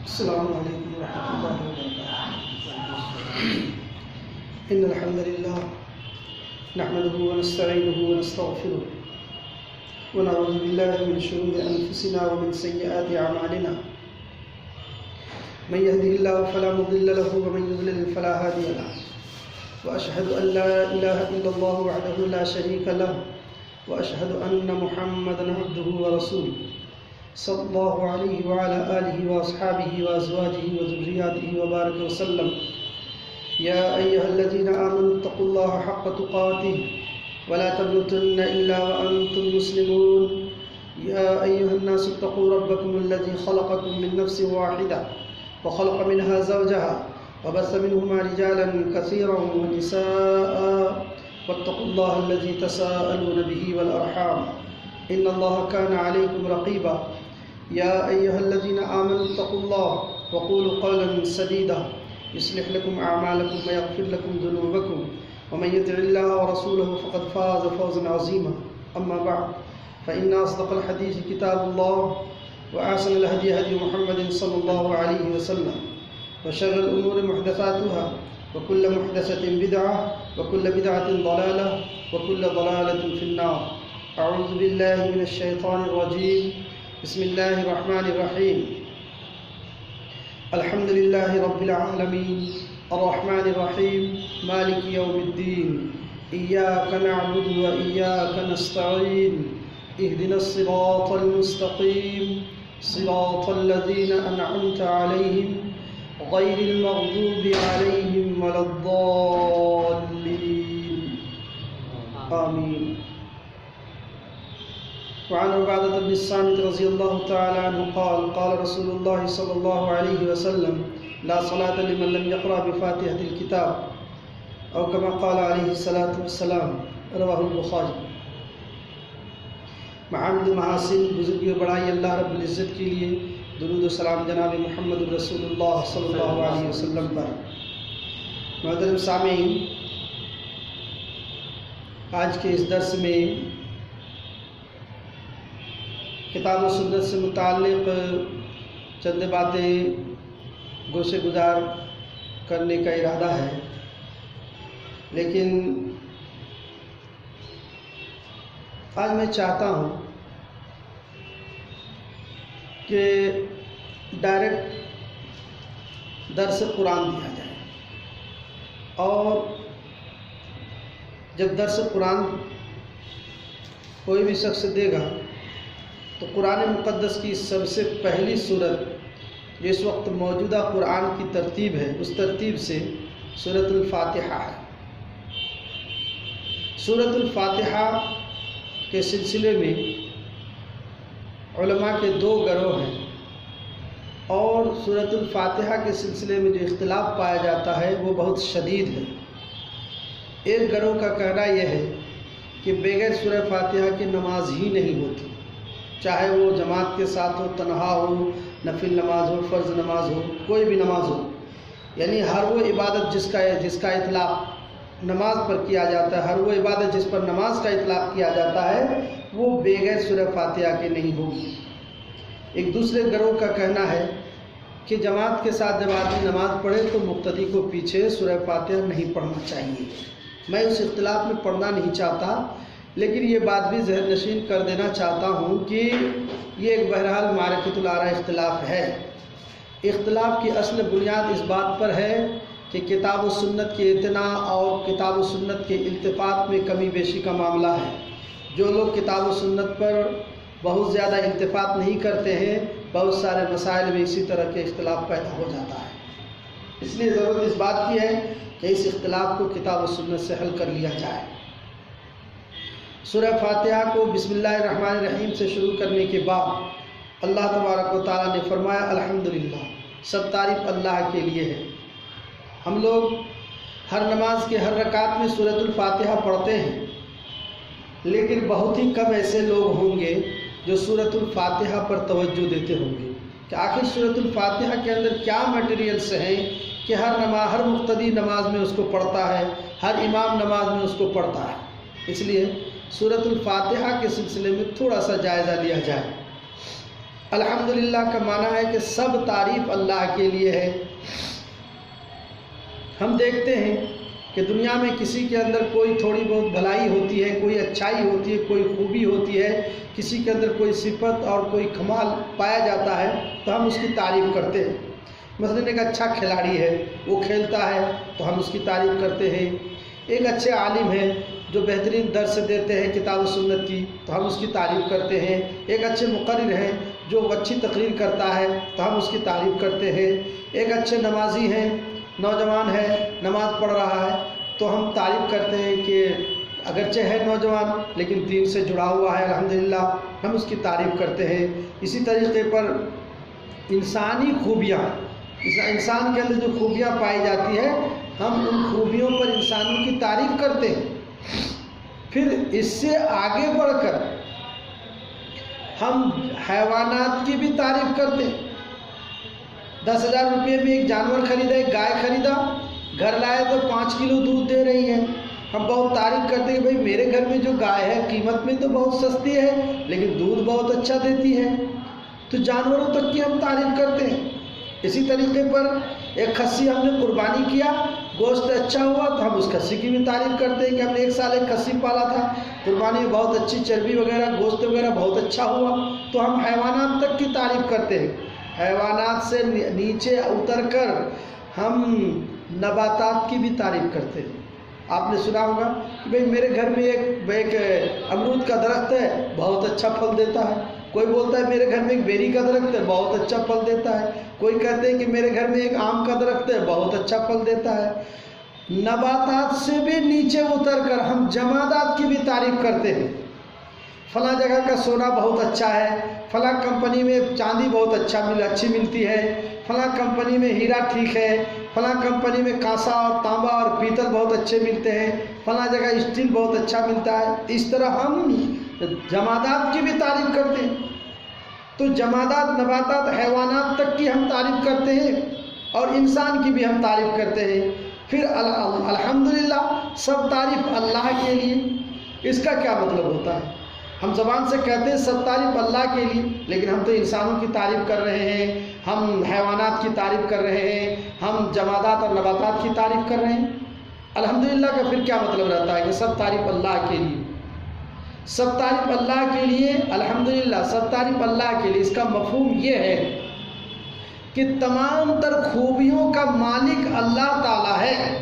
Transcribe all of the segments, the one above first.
السلام علیکم ورحمۃ اللہ وبرکاتہ۔ ان الحمد للہ نحمده ونستعینه ونستغفره ونعوذ باللہ من شرور انفسنا ومن سیئات اعمالنا، من يهده الله فلا مضل له ومن يضلل فلا هادي له، واشهد ان لا اله الا الله وحده لا شريك له، واشهد ان محمدا عبده ورسوله صلی اللہ علیہ وعلى آلہ واصحابہ وازواجہ وذریاتہ وبارک وسلم۔ یا ایہا الذین آمنوا اتقوا اللہ حق تقاتہ ولا تموتن الا وانتم مسلمون۔ یا ایہا الناس اتقوا ربکم الذی خلقکم من نفس واحدہ وخلق منها زوجها وبث منهما رجالا كثيرا ونساء واتقوا الله الذي تساءلون به والأرحام إن الله كان عليكم رقيبا۔ يا أيها الذين آمنوا اتقوا الله وقولوا قولا سديدا يصلح لكم أعمالكم ويغفر لكم ذنوبكم ومن يطع الله ورسوله فقد فاز فوزا عظيما، أما بعد فإن أصدق الحديث كتاب الله وأحسن الهدي هدي محمد صلى الله عليه وسلم، وشر الأمور محدثاتها وكل محدثة بدعة وكل بدعة ضلالة وكل ضلالة في النار۔ أعوذ بالله من الشيطان الرجيم، بسم الله الرحمن الرحيم۔ الحمد لله رب العالمين الرحمن الرحيم مالك يوم الدين، إياك نعبد وإياك نستعين، اهدنا الصراط المستقيم صراط الذين أنعمت عليهم غير المغضوب عليهم ولا الضالين، آمين۔ وعن عبادة بن الصامت رضي الله تعالى عنه قال قال رسول الله صلى الله عليه وسلم لا صلاة لمن لم يقرأ بفاتحة الكتاب، أو كما قال عليه الصلاة والسلام، رواه البخاری۔ محامد محاسن، بزرگی و بڑائی اللہ رب العزت کے لیے، درود و سلام جناب محمد رسول اللہ صلی اللہ علیہ وسلم پر۔ محترم سامعین، آج کے اس درس میں کتاب و سنت سے متعلق چند باتیں گوشے گزار کرنے کا ارادہ ہے، لیکن آج میں چاہتا ہوں کہ ڈائریکٹ درس قرآن دیا جائے، اور جب درس قرآن کوئی بھی شخص دے گا تو قرآن مقدس کی سب سے پہلی سورت جو اس وقت موجودہ قرآن کی ترتیب ہے، اس ترتیب سے سورۃ الفاتحہ ہے۔ سورۃ الفاتحہ کے سلسلے میں علماء کے دو گروہ ہیں، اور سورۃ الفاتحہ کے سلسلے میں جو اختلاف پایا جاتا ہے وہ بہت شدید ہے۔ ایک گروہ کا کہنا یہ ہے کہ بغیر سورہ فاتحہ کی نماز ہی نہیں ہوتی، چاہے وہ جماعت کے ساتھ ہو، تنہا ہو، نفل نماز ہو، فرض نماز ہو، کوئی بھی نماز ہو، یعنی ہر وہ عبادت جس کا اطلاق نماز پر کیا جاتا ہے، ہر وہ عبادت جس پر نماز کا اطلاق کیا جاتا ہے، وہ بغیر سورہ فاتحہ کے نہیں ہوگی۔ ایک دوسرے گروہ کا کہنا ہے کہ جماعت کے ساتھ جب آدمی نماز پڑھے تو مقتدی کو پیچھے سورہ فاتحہ نہیں پڑھنا چاہیے۔ میں اس اختلاف میں پڑھنا نہیں چاہتا، لیکن یہ بات بھی ذہن نشین کر دینا چاہتا ہوں کہ یہ ایک بہرحال معرکۃ الآراء اختلاف ہے۔ اختلاف کی اصل بنیاد اس بات پر ہے کہ کتاب و سنت کے اعتناء اور کتاب و سنت کے التفات میں کمی بیشی کا معاملہ ہے۔ جو لوگ کتاب و سنت پر بہت زیادہ التفات نہیں کرتے ہیں، بہت سارے مسائل میں اسی طرح کے اختلاف پیدا ہو جاتا ہے۔ اس لیے ضرورت اس بات کی ہے کہ اس اختلاف کو کتاب و سنت سے حل کر لیا جائے۔ سورہ فاتحہ کو بسم اللہ الرحمن الرحیم سے شروع کرنے کے بعد اللہ تبارک و تعالیٰ نے فرمایا الحمدللہ، سب تعریف اللہ کے لیے ہے۔ ہم لوگ ہر نماز کے ہر رکعت میں سورۃ الفاتحہ پڑھتے ہیں، لیکن بہت ہی کم ایسے لوگ ہوں گے جو سورۃ الفاتحہ پر توجہ دیتے ہوں گے کہ آخر سورۃ الفاتحہ کے اندر کیا میٹیریلز ہیں کہ ہر مقتدی نماز میں اس کو پڑھتا ہے، ہر امام نماز میں اس کو پڑھتا ہے۔ اس لیے سورۃ الفاتحہ کے سلسلے میں تھوڑا سا جائزہ لیا جائے۔ الحمدللہ کا معنی ہے کہ سب تعریف اللہ کے لیے ہے۔ ہم دیکھتے ہیں کہ دنیا میں کسی کے اندر کوئی تھوڑی بہت بھلائی ہوتی ہے، کوئی اچھائی ہوتی ہے، کوئی خوبی ہوتی ہے، کسی کے اندر کوئی صفت اور کوئی کمال پایا جاتا ہے تو ہم اس کی تعریف کرتے ہیں۔ مثلاً ایک اچھا کھلاڑی ہے، وہ کھیلتا ہے تو ہم اس کی تعریف کرتے ہیں۔ ایک اچھے عالم ہیں جو بہترین درس دیتے ہیں کتاب و سنت کی تو ہم اس کی تعریف کرتے ہیں۔ ایک اچھے مقرر ہیں جو اچھی تقریر کرتا ہے تو ہم اس کی تعریف کرتے ہیں۔ ایک اچھے نمازی ہیں، نوجوان ہے، نماز پڑھ رہا ہے تو ہم تعریف کرتے ہیں کہ اگرچہ ہے نوجوان لیکن دین سے جڑا ہوا ہے، الحمدللہ ہم اس کی تعریف کرتے ہیں۔ اسی طریقے پر انسانی خوبیاں، انسان کے اندر جو خوبیاں پائی جاتی ہے ہم ان خوبیوں پر انسانوں کی تعریف کرتے ہیں۔ پھر اس سے آگے بڑھ کر ہم حیوانات کی بھی تعریف کرتے ہیں۔ 10,000 روپے میں ایک جانور خریدا، ایک گائے خریدا، گھر لائے تو 5 کلو دودھ دے رہی ہے۔ ہم بہت تعریف کرتے ہیں کہ بھائی میرے گھر میں جو گائے ہے قیمت میں تو بہت سستی ہے لیکن دودھ بہت اچھا دیتی ہے۔ تو جانوروں تک کی ہم تعریف کرتے ہیں۔ اسی طریقے پر ایک خصی ہم نے قربانی کیا، گوشت اچھا ہوا تو ہم اس خصی کی بھی تعریف کرتے ہیں کہ ہم نے 1 سال ایک خصی پالا تھا، قربانی میں بہت اچھی چربی وغیرہ گوشت وغیرہ بہت اچھا ہوا۔ تو ہم حیوانات تک کی تعریف کرتے ہیں۔ حیوانات سے نیچے اتر کر ہم نباتات کی بھی تعریف کرتے ہیں۔ آپ نے سنا ہوگا کہ بھئی میرے گھر میں ایک امرود کا درخت ہے، بہت اچھا پھل دیتا ہے۔ کوئی بولتا ہے میرے گھر میں ایک بیری کا درخت ہے، بہت اچھا پھل دیتا ہے۔ کوئی کہتے ہیں کہ میرے گھر میں ایک آم کا درخت ہے، بہت اچھا پھل دیتا ہے۔ نباتات سے بھی نیچے اتر کر ہم جمادات کی بھی تعریف کرتے ہیں۔ فلاں جگہ کا سونا بہت اچھا ہے، فلاں کمپنی میں چاندی بہت اچھی ملتی ہے، فلاں کمپنی میں ہیرا ٹھیک ہے، فلاں کمپنی میں کانسا اور تانبا اور پیتل بہت اچھے ملتے ہیں، فلاں جگہ اسٹیل بہت اچھا ملتا ہے۔ اس طرح ہم جمادات کی بھی تعریف کرتے ہیں۔ تو جمادات، نباتات، حیوانات تک کی ہم تعریف کرتے ہیں اور انسان کی بھی ہم تعریف کرتے ہیں۔ پھر الحمدللہ سب تعریف اللہ کے لیے۔ اس کا کیا مطلب ہوتا ہے؟ ہم زبان سے کہتے ہیں سب تعریف اللہ کے لیے، لیکن ہم تو انسانوں کی تعریف کر رہے ہیں، ہم حیوانات کی تعریف کر رہے ہیں، ہم جمادات اور نباتات کی تعریف کر رہے ہیں۔ الحمدللہ کا پھر کیا مطلب رہتا ہے کہ سب تعریف اللہ کے لیے، سب تعریف اللہ کے لیے، الحمدللہ سب تعریف اللہ کے لیے۔ اس کا مفہوم یہ ہے کہ تمام تر خوبیوں کا مالک اللہ تعالیٰ ہے۔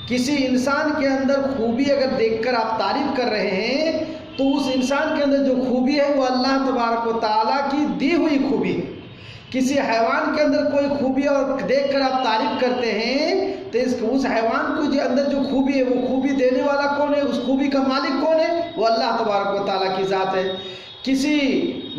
کسی انسان کے اندر خوبی اگر دیکھ کر آپ تعریف کر رہے ہیں تو اس انسان کے اندر جو خوبی ہے وہ اللہ تبارک و تعالیٰ کی دی ہوئی خوبی ہے۔ کسی حیوان کے اندر کوئی خوبی اور دیکھ کر آپ تعریف کرتے ہیں تو اس حیوان کو جو اندر جو خوبی ہے وہ خوبی دینے والا کون ہے؟ اس خوبی کا مالک کون ہے؟ وہ اللہ تبارک و تعالیٰ کی ذات ہے۔ کسی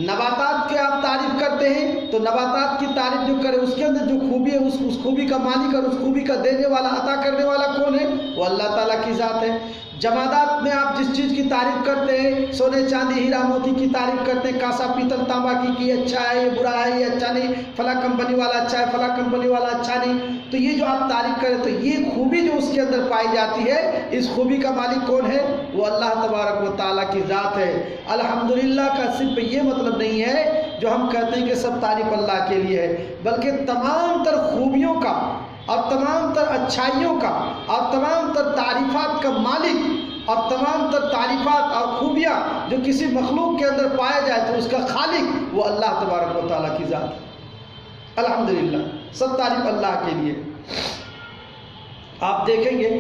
نباتات کی آپ تعریف کرتے ہیں تو نباتات کی تعریف جو کرے اس کے اندر جو خوبی ہے اس خوبی کا مالک اور اس خوبی کا دینے والا، عطا کرنے والا کون ہے؟ وہ اللہ تعالیٰ کی ذات ہے۔ جمادات میں آپ جس چیز کی تعریف کرتے ہیں، سونے چاندی ہیرا موتی کی تعریف کرتے ہیں، کانسا پیتل تانبا کی کہ یہ اچھا ہے، یہ برا ہے، یہ اچھا نہیں، فلاں کمپنی والا اچھا ہے، فلاں کمپنی والا اچھا نہیں، تو یہ جو آپ تعریف کریں تو یہ خوبی جو اس کے اندر پائی جاتی ہے، اس خوبی کا مالک کون ہے؟ وہ اللہ تبارک و تعالیٰ کی ذات ہے۔ الحمدللہ کا صرف یہ مطلب نہیں ہے جو ہم کہتے ہیں کہ سب تعریف اللہ کے لیے ہے، بلکہ تمام تر خوبیوں کا اور تمام تر اچھائیوں کا اور تمام تر تعریفات کا مالک اور تمام تر تعریفات اور خوبیاں جو کسی مخلوق کے اندر پایا جائے تو اس کا خالق وہ اللہ تبارک و تعالیٰ کی ذات ہے۔ الحمدللہ سب تعریف اللہ کے لیے۔ آپ دیکھیں گے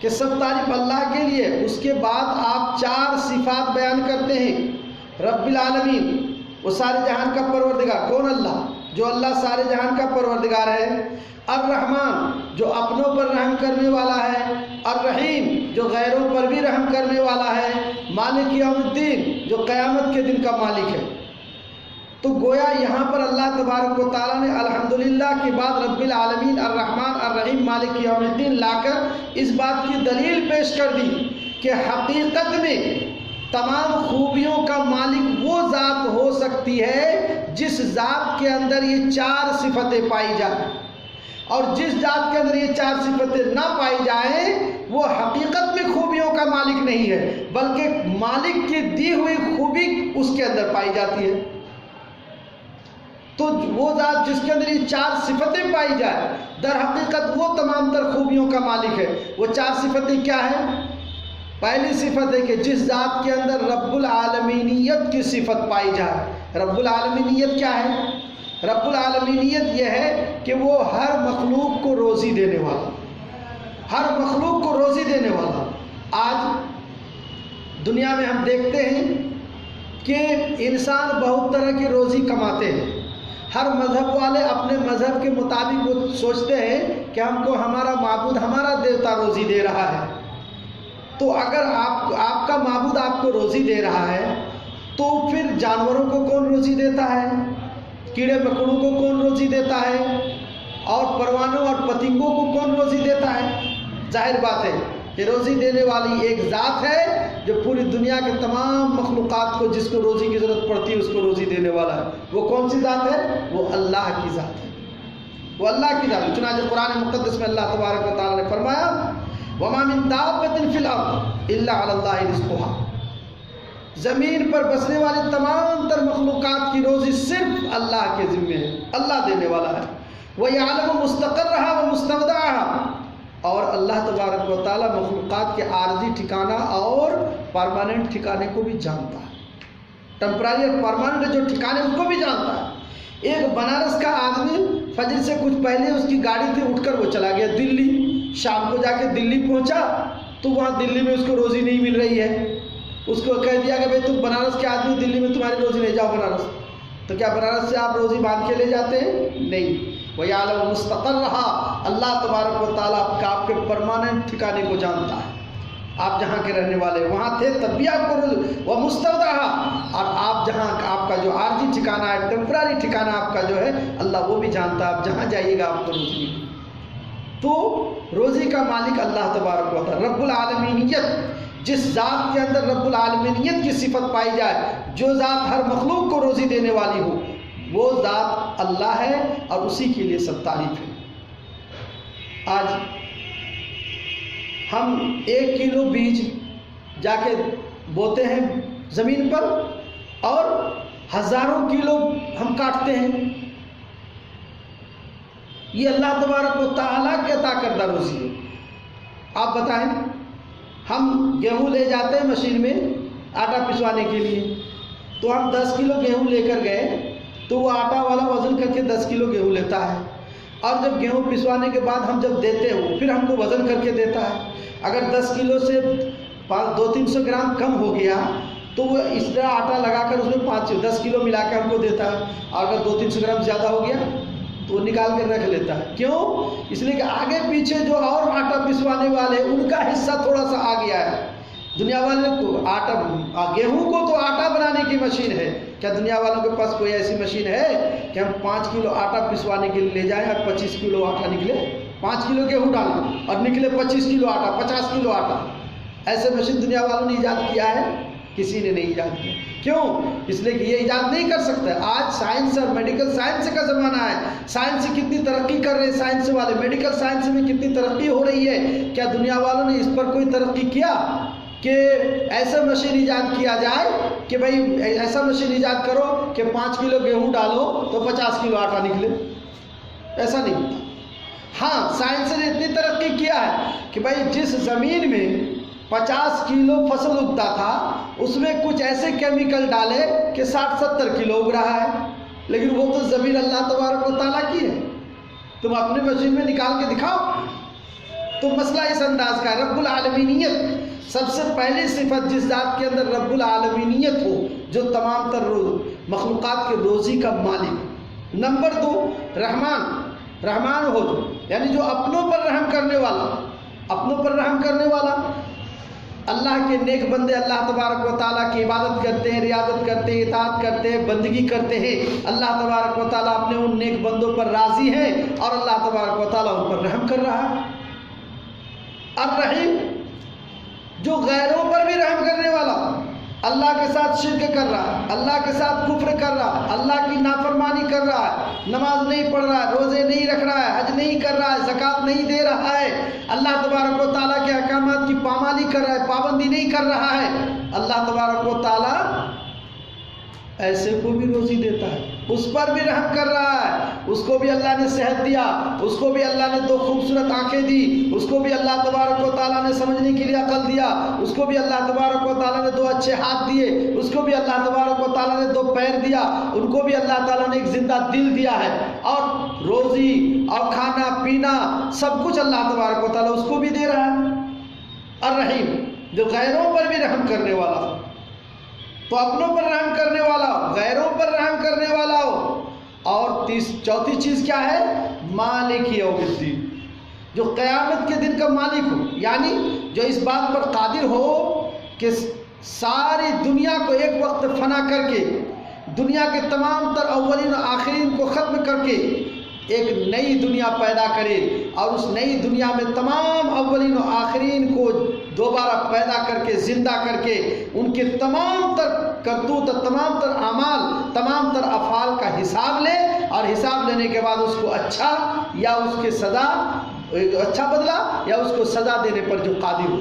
کہ سب تعریف اللہ کے لیے، اس کے بعد آپ 4 صفات بیان کرتے ہیں۔ رب العالمین، وہ سارے جہان کا پروردگار، کون؟ اللہ، جو اللہ سارے جہان کا پروردگار ہے۔ الرحمن، جو اپنوں پر رحم کرنے والا ہے۔ الرحیم، جو غیروں پر بھی رحم کرنے والا ہے۔ مالک یوم الدین، جو قیامت کے دن کا مالک ہے۔ تو گویا یہاں پر اللہ تبارک و تعالیٰ نے الحمدللہ کے بعد رب العالمین، الرحمن، الرحیم، مالک یوم الدین لا کر اس بات کی دلیل پیش کر دی کہ حقیقت میں تمام خوبیوں کا مالک وہ ذات ہو سکتی ہے جس ذات کے اندر یہ 4 صفتیں پائی جائیں، اور جس ذات کے اندر یہ 4 صفتیں نہ پائی جائیں وہ حقیقت میں خوبیوں کا مالک نہیں ہے، بلکہ مالک کی دی ہوئی خوبی اس کے اندر پائی جاتی ہے۔ تو وہ ذات جس کے اندر یہ 4 صفتیں پائی جائے، در حقیقت وہ تمام تر خوبیوں کا مالک ہے۔ وہ 4 صفتیں کیا ہیں؟ پہلی صفت ہے کہ جس ذات کے اندر رب العالمینیت کی صفت پائی جائے۔ رب العالمینیت کیا ہے؟ رب العالمینیت یہ ہے کہ وہ ہر مخلوق کو روزی دینے والا، ہر مخلوق کو روزی دینے والا۔ آج دنیا میں ہم دیکھتے ہیں کہ انسان بہت طرح کی روزی کماتے ہیں۔ ہر مذہب والے اپنے مذہب کے مطابق وہ سوچتے ہیں کہ ہم کو ہمارا معبود، ہمارا دیوتا روزی دے رہا ہے۔ تو اگر آپ کا معبود آپ کو روزی دے رہا ہے تو پھر جانوروں کو کون روزی دیتا ہے؟ کیڑے مکوڑوں کو کون روزی دیتا ہے؟ اور پروانوں اور پتنگوں کو کون روزی دیتا ہے؟ ظاہر بات ہے کہ روزی دینے والی ایک ذات ہے جو پوری دنیا کے تمام مخلوقات کو جس کو روزی کی ضرورت پڑتی ہے اس کو روزی دینے والا ہے۔ وہ کون سی ذات ہے؟ وہ اللہ کی ذات ہے، وہ اللہ کی ذات ہے۔ چنانچہ قرآن مقدس میں اللہ تبارک و تعالیٰ نے فرمایا وَمَا مِن دَابَّةٍ فِي الْأَرْضِ إِلَّا عَلَى اللَّهِ رِزْقُهَا، زمین پر بسنے والی تمام تر مخلوقات کی روزی صرف اللہ کے ذمے ہے، اللہ دینے والا ہے۔ وَيَعْلَمُ مُسْتَقَرَّهَا وَمُسْتَوْدَعَهَا، اور اللہ تبارک و تعالیٰ مخلوقات کے عارضی ٹھکانہ اور پرماننٹ ٹھکانے کو بھی جانتا ہے۔ ٹیمپرری اور پرماننٹ جو ٹھکانے اس کو بھی جانتا ہے۔ ایک بنارس کا آدمی فجر سے کچھ پہلے اس کی گاڑی تھی، اٹھ کر وہ چلا گیا دلی، شام کو جا کے دلی پہنچا تو وہاں دلی میں اس کو روزی نہیں مل رہی ہے۔ اس کو کہہ دیا کہ بھائی تم بنارس کے آدمی، دلی میں تمہاری روزی نہیں، جاؤ بنارس۔ تو کیا بنارس سے آپ روزی باندھ کے لے جاتے ہیں؟ نہیں۔ وَيَعْلَمُ مُسْتَقَرَّهَا، اللہ تبارک و تعالیٰ آپ کے پرماننٹ ٹھکانے کو جانتا ہے۔ آپ جہاں کے رہنے والے وہاں تھے تب بھی آپ کو روزی، وَمُسْتَوْدَعَهَا، اور آپ جہاں آپ کا جو عارضی ٹھکانہ ہے، ٹیمپرری ٹھکانہ آپ کا جو ہے، اللہ وہ بھی جانتا ہے۔ آپ جہاں جائیے گا آپ کو روزی ملے۔ تو روزی کا مالک اللہ تبارک و تعالیٰ، رب العالمینیت، جس ذات کے اندر رب العالمینیت کی صفت پائی جائے، جو ذات ہر مخلوق کو روزی دینے والی ہو، وہ ذات اللہ ہے اور اسی کے لیے سب تعریف ہے۔ آج ہم 1 کلو بیج جا کے بوتے ہیں زمین پر اور ہزاروں کلو ہم کاٹتے ہیں۔ یہ اللہ تبارک و تعالیٰ کے عطا کردہ روزی ہے۔ آپ بتائیں، ہم گیہوں لے جاتے ہیں مشین میں آٹا پسوانے کے لیے، تو ہم 10 کلو گیہوں لے کر گئے تو وہ آٹا والا وزن کر کے 10 کلو گیہوں لیتا ہے، اور جب گیہوں پسوانے کے بعد ہم جب دیتے ہیں پھر ہم کو وزن کر کے دیتا ہے۔ اگر 10 کلو سے 200-300 گرام کم ہو گیا تو وہ اس طرح آٹا لگا کر اس میں 10 کلو ملا کے ہم کو دیتا ہے، اور اگر 200-300 گرام زیادہ ہو گیا تو وہ نکال کر رکھ لیتا ہے۔ کیوں؟ اس لیے کہ آگے پیچھے جو اور آٹا پسوانے والے ان کا حصہ تھوڑا سا آ گیا ہے۔ دنیا والے کو گیہوں کو تو آٹا بنانے کی مشین ہے، کیا دنیا والوں کے پاس کوئی ایسی مشین ہے کہ ہم 5 کلو آٹا پسوانے کے لیے لے جائیں اور 25 کلو آٹا نکلے؟ 5 کلو گیہوں ڈالا اور نکلے 25 کلو آٹا، 50 کلو آٹا۔ ایسے مشین دنیا والوں نے ایجاد کیا ہے؟ کسی نے نہیں ایجاد کیا۔ کیوں؟ اس لیے کہ یہ ایجاد نہیں کر سکتا۔ آج سائنس اور میڈیکل سائنس کا زمانہ ہے، سائنس کتنی ترقی کر رہے ہیں، سائنس والے میڈیکل سائنس میں کتنی ترقی ہو رہی ہے، کیا دنیا والوں نے اس پر کوئی ترقی کیا کہ ایسا مشین ایجاد کیا جائے کہ بھائی ایسا مشین ایجاد کرو کہ 5 کلو گیہوں ڈالو تو 50 کلو آٹا نکلے؟ ایسا نہیں ہوتا۔ ہاں، سائنس نے اتنی ترقی کیا ہے کہ بھائی جس زمین میں 50 کلو فصل اگتا تھا اس میں کچھ ایسے کیمیکل ڈالے کہ 60-70 کلو اگ رہا ہے، لیکن وہ تو زمین اللہ تبارک و تعالیٰ کی ہے، تم اپنے مشین میں نکال کے دکھاؤ۔ تو مسئلہ اس انداز کا ہے۔ رب العالمینیت، سب سے پہلی صفت جس ذات کے اندر رب العالمینیت ہو، جو تمام تر مخلوقات کے روزی کا مالک۔ نمبر 2، رحمان ہو، جو یعنی جو اپنوں پر رحم کرنے والا، اپنوں پر رحم کرنے والا۔ اللہ کے نیک بندے اللہ تبارک و تعالیٰ کی عبادت کرتے ہیں، ریاضت کرتے ہیں، اطاعت کرتے ہیں، بندگی کرتے ہیں۔ اللہ تبارک و تعالیٰ اپنے ان نیک بندوں پر راضی ہیں اور اللہ تبارک و تعالیٰ ان پر رحم کر رہا ہے۔ الرحیم، جو غیروں پر بھی رحم کرنے والا، اللہ کے ساتھ شرک کر رہا ہے، اللہ کے ساتھ کفر کر رہا ہے، اللہ کی نافرمانی کر رہا ہے، نماز نہیں پڑھ رہا ہے، روزے نہیں رکھ رہا ہے، حج نہیں کر رہا ہے، زکوٰۃ نہیں دے رہا ہے، اللہ تبارک و تعالیٰ کے احکامات کی پامالی کر رہا ہے، پابندی نہیں کر رہا ہے، اللہ تبارک و تعالیٰ ایسے کو بھی روزی دیتا ہے۔ اس پر بھی رحم کر رہا ہے. اس کو بھی اللہ نے صحت دیا, اس کو بھی اللہ نے 2 خوبصورت آنکھیں دی, اس کو بھی اللہ تبارک و تعالیٰ نے سمجھنے کے لیے عقل دیا, اس کو بھی اللہ تبارک و تعالیٰ نے 2 اچھے ہاتھ دیے, اس کو بھی اللہ تبارک و تعالیٰ نے 2 پیر دیا, ان کو بھی اللہ تعالیٰ نے ایک زندہ دل دیا ہے, اور روزی اور کھانا پینا سب کچھ اللہ تبارک و تعالیٰ اس کو بھی دے رہا ہے. الرحیم, جو غیروں پر بھی رحم کرنے والا ہو, تو اپنوں پر رحم کرنے والا ہو, غیروں پر رحم کرنے والا ہو. اور چوتھی چیز کیا ہے؟ مالک یوم الدین, جو قیامت کے دن کا مالک ہو, یعنی جو اس بات پر قادر ہو کہ ساری دنیا کو ایک وقت فنا کر کے, دنیا کے تمام تر اولین و آخرین کو ختم کر کے ایک نئی دنیا پیدا کرے, اور اس نئی دنیا میں تمام اولین و آخرین کو دوبارہ پیدا کر کے, زندہ کر کے, ان کے تمام تر کرتوت, تمام تر اعمال, تمام تر افعال کا حساب لے, اور حساب لینے کے بعد اس کو اچھا یا اس کے سزا, اچھا بدلہ یا اس کو سزا دینے پر جو قادر ہو.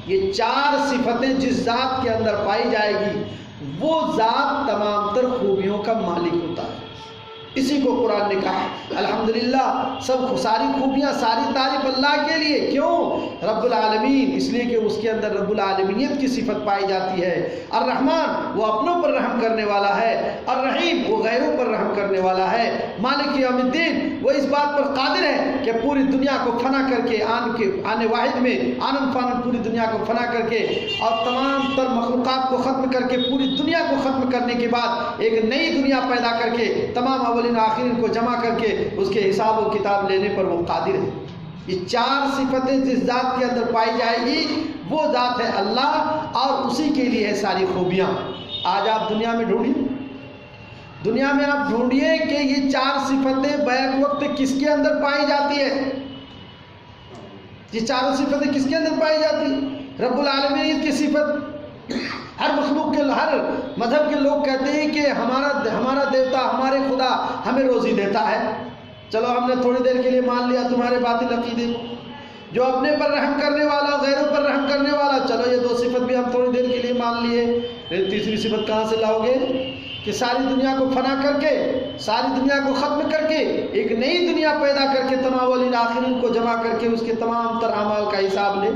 یہ 4 صفتیں جس ذات کے اندر پائی جائے گی, وہ ذات تمام تر خوبیوں کا مالک ہوتا ہے. اسی کو قرآن نے کہا الحمدللہ, ساری خوبیاں, ساری تعریف اللہ کے لیے. کیوں؟ رب العالمین, اس لیے کہ اس کے اندر رب العالمینیت کی صفت پائی جاتی ہے. الرحمن, وہ اپنوں پر رحم کرنے والا ہے. الرحیم, وہ غیروں پر رحم کرنے والا ہے. مالک یوم الدین, وہ اس بات پر قادر ہے کہ پوری دنیا کو فنا کر کے آنے واحد میں آنن فانن پوری دنیا کو فنا کر کے, اور تمام تر مخلوقات کو ختم کر کے, پوری دنیا کو ختم کرنے کے بعد ایک نئی دنیا پیدا کر کے تمام اولین آخرین کو جمع کر کے اس کے حساب و کتاب لینے پر وہ قادر ہے. یہ 4 صفتیں جس ذات کے اندر پائی جائے گی, وہ ذات ہے اللہ, اور اسی کے لیے ہے ساری خوبیاں. آج آپ دنیا میں ڈھونڈیے, دنیا میں آپ ڈھونڈیے کہ یہ 4 صفتیں بیک وقت کس کے اندر پائی جاتی ہے. یہ 4 صفتیں کس کے اندر پائی جاتی ہیں؟ رب العالمین کی صفت. ہر مخلوق کے, ہر مذہب کے لوگ کہتے ہیں کہ ہمارا دیوتا, ہمارے خدا ہمیں روزی دیتا ہے. چلو ہم نے تھوڑی دیر کے لیے مان لیا تمہارے باطل عقیدے کو. جو اپنے پر رحم کرنے والا, غیروں پر رحم کرنے والا, چلو یہ 2 صفت بھی ہم تھوڑی دیر کے لیے مان لیے. تیسری صفت کہاں سے لاؤ گے کہ ساری دنیا کو فنا کر کے, ساری دنیا کو ختم کر کے ایک نئی دنیا پیدا کر کے تمام اولین آخرین کو جمع کر کے اس کے تمام تر اعمال کا حساب لے.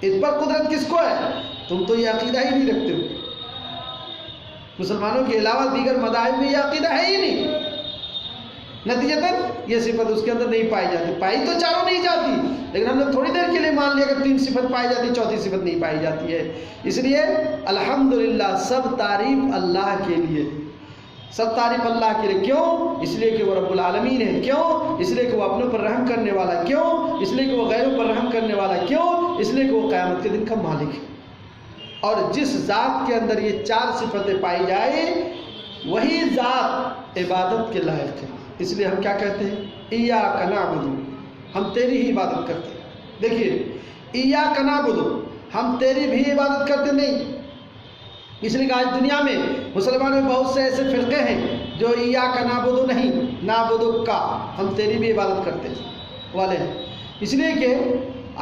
اس پر قدرت کس کو ہے؟ تم تو یہ عقیدہ ہی نہیں رکھتے ہو. مسلمانوں کے علاوہ دیگر مذاہب میں یہ عقیدہ ہے ہی نہیں. نتیجتاً یہ صفت اس کے اندر نہیں پائی جاتی. پائی تو چاروں نہیں جاتی, لیکن ہم نے تھوڑی دیر کے لیے مان لیا کہ 3 صفت پائی جاتی, چوتھی صفت نہیں پائی جاتی ہے. اس لیے الحمدللہ, سب تعریف اللہ کے لیے, سب تعریف اللہ کے لیے. کیوں؟ اس لیے کہ وہ رب العالمین ہے. کیوں؟ اس لیے کہ وہ اپنوں پر رحم کرنے والا. کیوں؟ اس لیے کہ وہ غیروں پر رحم کرنے والا. کیوں؟ اس لیے کہ وہ قیامت کے دن کا مالک ہے. اور جس ذات کے اندر یہ 4 صفتیں پائی جائے, وہی ذات عبادت کے لائق ہے. اس لیے ہم کیا کہتے ہیں؟ ایاک نعبد, ہم تیری ہی عبادت کرتے ہیں. دیکھیے, ایاک نعبد, ہم تیری بھی عبادت کرتے نہیں. اس لیے کہ آج دنیا میں مسلمانوں میں بہت سے ایسے فرقے ہیں جو ایاک نعبد نہیں, نعبدک کا, ہم تیری بھی عبادت کرتے والے ہیں. اس لیے کہ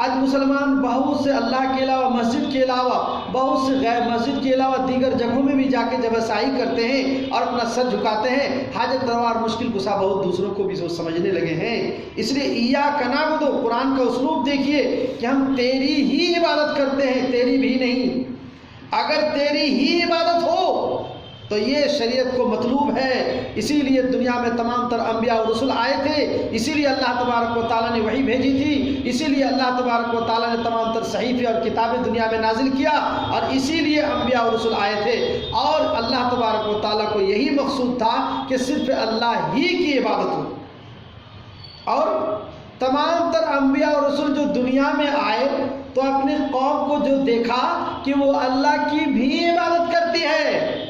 آج مسلمان بہت سے اللہ کے علاوہ, مسجد کے علاوہ, بہت سے غیر مسجد کے علاوہ دیگر جگہوں میں بھی جا کے جب رسائی کرتے ہیں اور اپنا سر جھکاتے ہیں, حاجت روا اور مشکل کشا بہت دوسروں کو بھی سمجھنے لگے ہیں. اس لیے ایاک نعبد, قرآن کا اسلوب دیکھیے کہ ہم تیری ہی عبادت کرتے ہیں, تیری بھی نہیں. اگر تیری ہی عبادت ہو تو یہ شریعت کو مطلوب ہے. اسی لیے دنیا میں تمام تر انبیاء اور رسول آئے تھے, اسی لیے اللہ تبارک و تعالیٰ نے وحی بھیجی تھی, اسی لیے اللہ تبارک و تعالیٰ نے تمام تر صحیفے اور کتابیں دنیا میں نازل کیا, اور اسی لیے انبیاء اور رسول آئے تھے. اور اللہ تبارک و تعالیٰ کو یہی مقصود تھا کہ صرف اللہ ہی کی عبادت ہو. اور تمام تر انبیاء اور رسول جو دنیا میں آئے تو اپنے قوم کو جو دیکھا کہ وہ اللہ کی بھی عبادت کرتی ہے,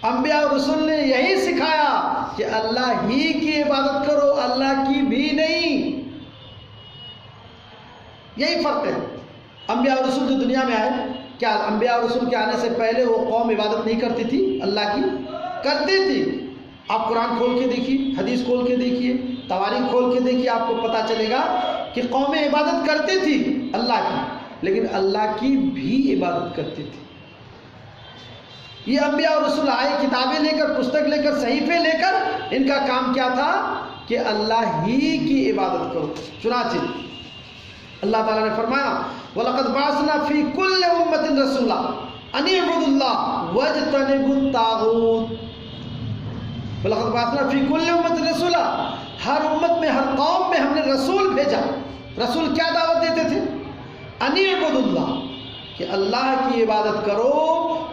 انبیاء اور رسول نے یہی سکھایا کہ اللہ ہی کی عبادت کرو, اللہ کی بھی نہیں. یہی فرق ہے. انبیاء اور رسول جو دنیا میں آئے, کیا انبیاء اور رسول کے آنے سے پہلے وہ قوم عبادت نہیں کرتی تھی؟ اللہ کی کرتی تھی. آپ قرآن کھول کے دیکھیے, حدیث کھول کے دیکھیے, تواریخ کھول کے دیکھیے, آپ کو پتہ چلے گا کہ قومیں عبادت کرتی تھی اللہ کی, لیکن اللہ کی بھی عبادت کرتی تھی. یہ انبیاء اور رسول آئے کتابیں لے کر، پستک لے کر، صحیفے لے کر، ان کا کام کیا تھا کہ اللہ ہی کی عبادت کرو۔ چنانچہ اللہ تعالیٰ نے فرمایا وَلَقَدْ بَعَثْنَا فِي كُلِّ أُمَّةٍ رَسُولًا أَنِ اعْبُدُوا اللَّهَ وَاجْتَنِبُوا الطَّاغُوتَ۔ وَلَقَدْ بَعَثْنَا فِي كُلِّ أُمَّةٍ رَسُولًا، ہر امت میں، ہر قوم میں ہم نے رسول بھیجا۔ رسول کیا دعوت دیتے تھے؟ أَنِ اعْبُدُوا اللَّهَ، کہ اللہ کی عبادت کرو،